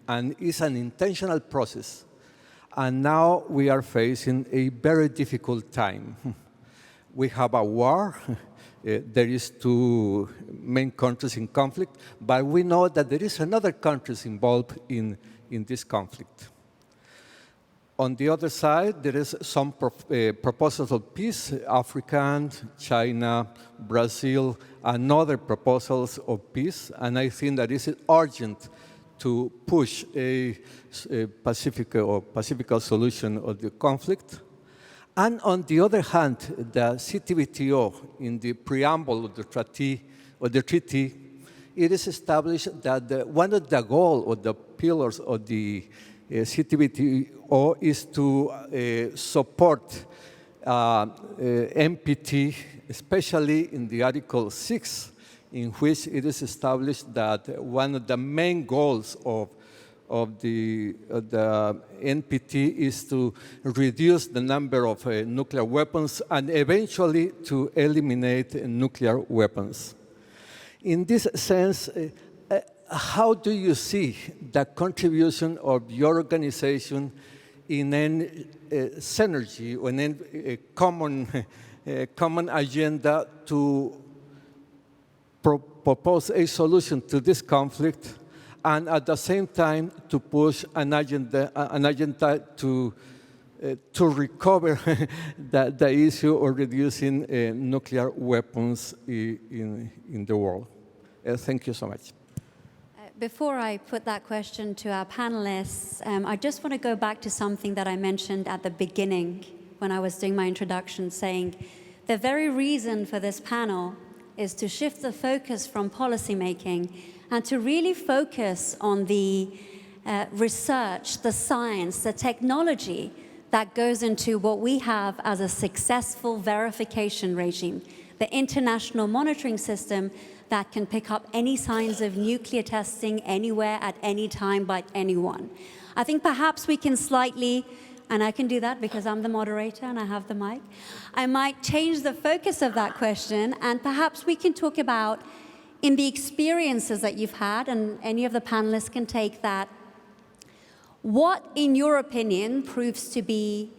and it's an intentional process. And now we are facing a very difficult time. We have a war. There is two main countries in conflict, but we know that there is another countries involved in this conflict. On the other side, there is some proposals of peace, African, China, Brazil, and other proposals of peace, and I think that it is urgent to push a pacific solution of the conflict. And on the other hand, the CTBTO, in the preamble of the treaty, it is established that one of the goals or the pillars of the CTBTO is to support NPT, especially in the Article 6, in which it is established that one of the main goals of the NPT is to reduce the number of nuclear weapons and eventually to eliminate nuclear weapons. In this sense, how do you see the contribution of your organization in a synergy, or in a common agenda to propose a solution to this conflict, and at the same time to push an agenda to recover the issue of reducing nuclear weapons in the world? Thank you so much.
Before I put that question to our panelists, I just want to go back to something that I mentioned at the beginning when I was doing my introduction, saying the very reason for this panel is to shift the focus from policymaking and to really focus on the research, the science, the technology that goes into what we have as a successful verification regime, the international monitoring system that can pick up any signs of nuclear testing anywhere at any time by anyone. I think perhaps we can slightly, and I can do that because I'm the moderator and I have the mic, I might change the focus of that question, and perhaps we can talk about, in the experiences that you've had, and any of the panelists can take that, what, in your opinion, proves to be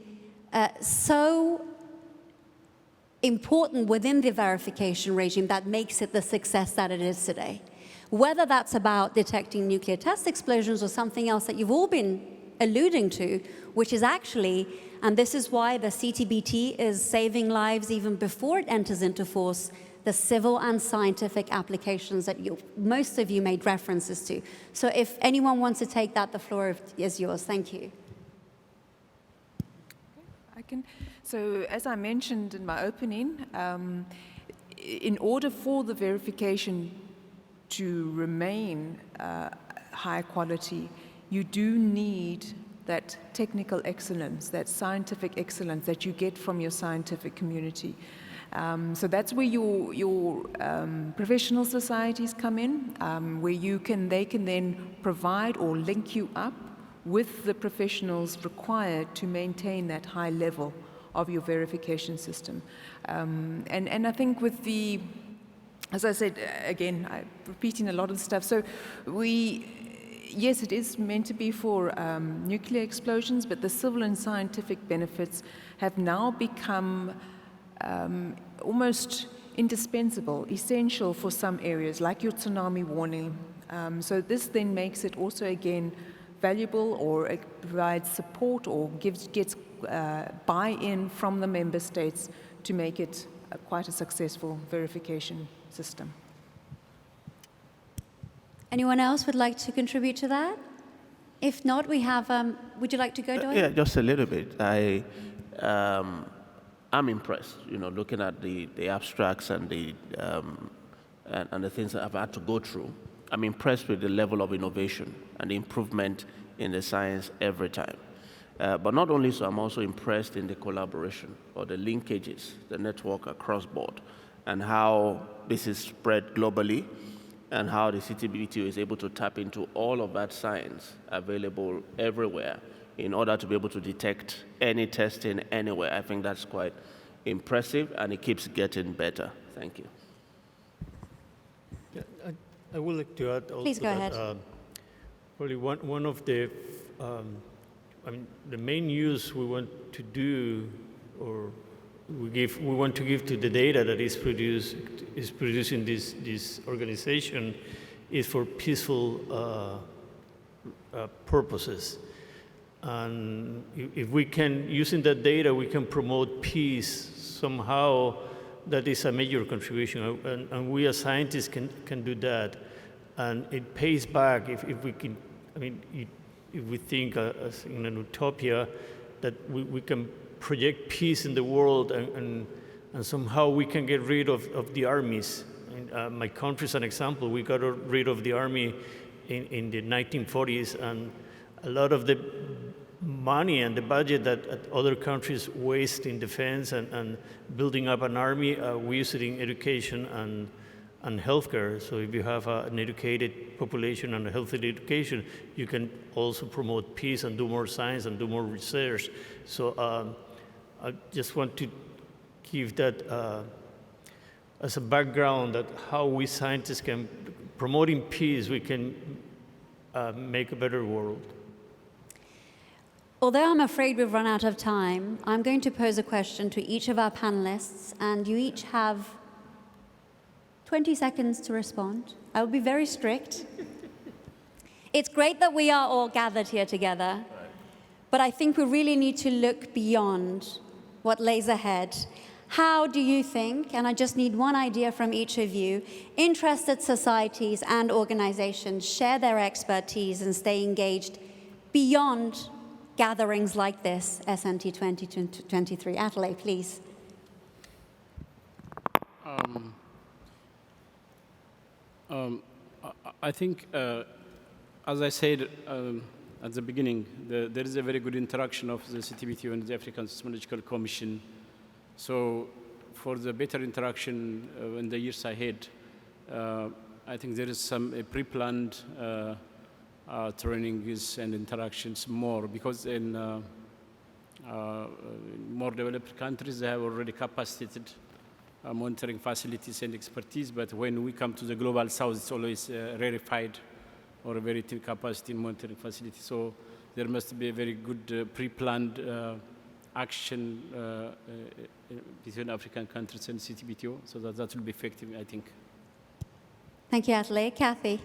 so important within the verification regime that makes it the success that it is today? whether that's about detecting nuclear test explosions or something else that you've all been alluding to, which is actually, and this is why the CTBT is saving lives even before it enters into force, the civil and scientific applications that most of you made references to. So if anyone wants to take that, the floor is yours. Thank you.
So as I mentioned in my opening, in order for the verification to remain high quality, you do need that technical excellence, that scientific excellence that you get from your scientific community. So that's where your professional societies come in, where they can then provide or link you up with the professionals required to maintain that high level of your verification system. And I think with the, as I said, again, I'm repeating a lot of stuff. So yes, it is meant to be for nuclear explosions, but the civil and scientific benefits have now become almost indispensable, essential for some areas, like your tsunami warning. So this then makes it also, again, valuable, or it provides support or gets buy-in from the member states to make it quite a successful verification system.
Anyone else would like to contribute to that? If not, we have, would you like to go, Doyle?
Yeah, just a little bit. I'm impressed, looking at the abstracts and the things that I've had to go through. I'm impressed with the level of innovation and the improvement in the science every time. But not only so, I'm also impressed in the collaboration or the linkages, the network across board, and how this is spread globally, and how the CTBTO is able to tap into all of that science available everywhere in order to be able to detect any testing anywhere. I think that's quite impressive, and it keeps getting better. Thank you.
Yeah, I would like to add also.
Please go ahead.
Probably one of the, the main use we want to do, or we want to give to the data that is produced in this organization, is for peaceful purposes. And if we can, using that data, we can promote peace somehow, that is a major contribution. And we as scientists can do that. And it pays back if we can, if we think as in an utopia, that we can project peace in the world, and somehow we can get rid of the armies. My country is an example. We got rid of the army in the 1940s, and a lot of the money and the budget that other countries waste in defense and building up an army, we use it in education and healthcare. So if you have an educated population and a healthy education, you can also promote peace and do more science and do more research. So I just want to give that as a background, that how we scientists can, promoting peace, we can make a better world.
Although I'm afraid we've run out of time, I'm going to pose a question to each of our panelists, and you each have 20 seconds to respond. I will be very strict. It's great that we are all gathered here together, but I think we really need to look beyond what lays ahead. How do you think, and I just need one idea from each of you, interested societies and organizations share their expertise and stay engaged beyond gatherings like this, SnT2023? Atale, please.
I think, as I said at the beginning, there is a very good interaction of the CTBTO and the African Seismological Commission. So for the better interaction in the years ahead, I think there is some pre-planned trainings and interactions more, because in more developed countries, they have already capacitated monitoring facilities and expertise, but when we come to the global south, it's always rarefied or a very thin capacity in monitoring facility. So there must be a very good pre-planned action between African countries and CTBTO, so that will be effective, I think.
Thank you, Adelaide. Kathy?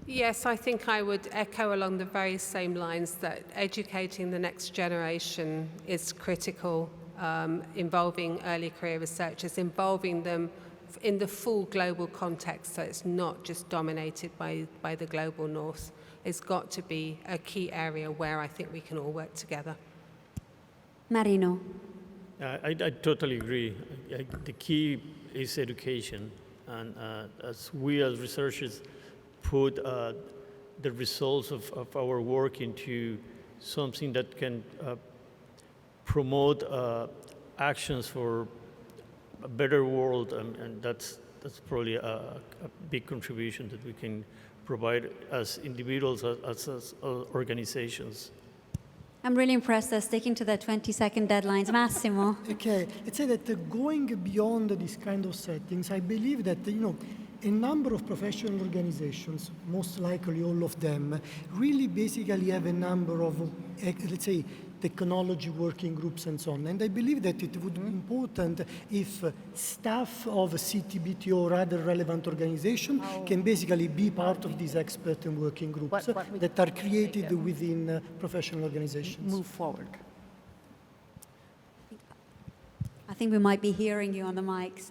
Yes, I think I would echo along the very same lines that educating the next generation is critical, involving early career researchers, involving them in the full global context, so it's not just dominated by the global north. It's got to be a key area where I think we can all work together.
Marino?
I totally agree. The key is education, and as we as researchers put the results of our work into something that can promote actions for a better world, and that's probably a big contribution that we can provide as individuals, as organizations.
I'm really impressed they're sticking to their 20-second deadlines. Massimo?
Okay, let's say that going beyond this kind of settings, I believe that, a number of professional organizations, most likely all of them, really basically have a number of, let's say, technology working groups and so on. And I believe that it would be important if staff of CTBTO or other relevant organization can basically be part of these expert and working groups that are created within professional organizations.
Move forward.
I think we might be hearing you on the mics.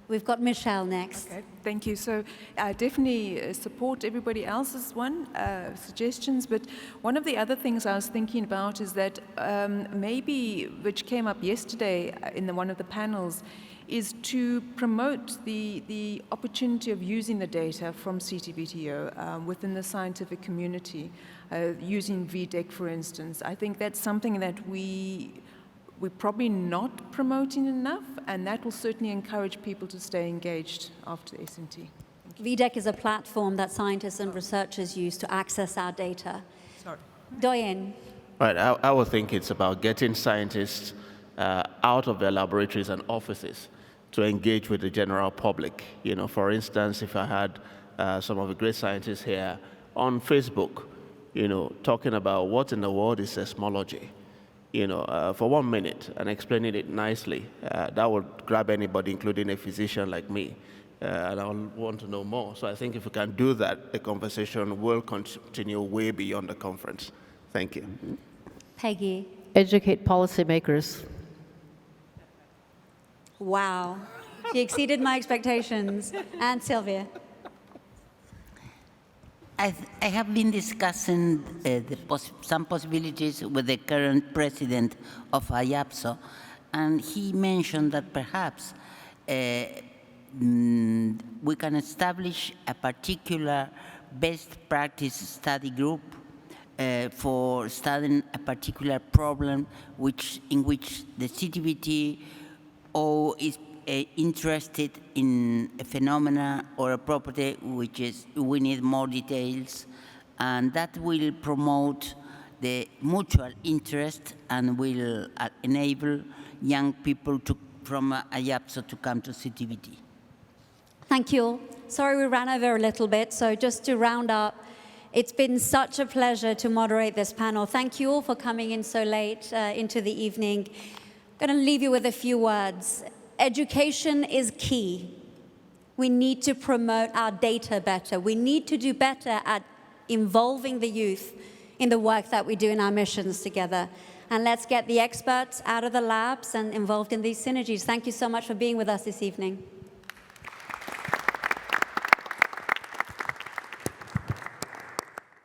We've got Michelle next.
Okay, thank you. So I definitely support everybody else's suggestions, but one of the other things I was thinking about is that maybe, which came up yesterday in one of the panels, is to promote the opportunity of using the data from CTBTO within the scientific community, using VDEC, for instance. I think that's something that we're probably not promoting enough, and that will certainly encourage people to stay engaged after the SnT.
VDEC is a platform that scientists and researchers use to access our data.
Sorry.
Doyen?
Right, I would think it's about getting scientists out of their laboratories and offices to engage with the general public. For instance, if I had some of the great scientists here on Facebook, talking about what in the world is seismology, for 1 minute and explaining it nicely, that would grab anybody, including a physician like me, and I'll want to know more. So I think if we can do that, the conversation will continue way beyond the conference. Thank you.
Peggy?
Educate policymakers.
Wow. She exceeded my expectations. And Sylvia?
I have been discussing some possibilities with the current president of IAPSO, and he mentioned that perhaps we can establish a particular best practice study group for studying a particular problem in which the CTBTO is interested in a phenomena or a property which is we need more details, and that will promote the mutual interest and will enable young people from IAPSO to come to CTBT.
Thank you all. Sorry we ran over a little bit, so just to round up, it's been such a pleasure to moderate this panel. Thank you all for coming in so late into the evening. I'm going to leave you with a few words. Education is key. We need to promote our data better. We need to do better at involving the youth in the work that we do in our missions together. And let's get the experts out of the labs and involved in these synergies. Thank you so much for being with us this evening.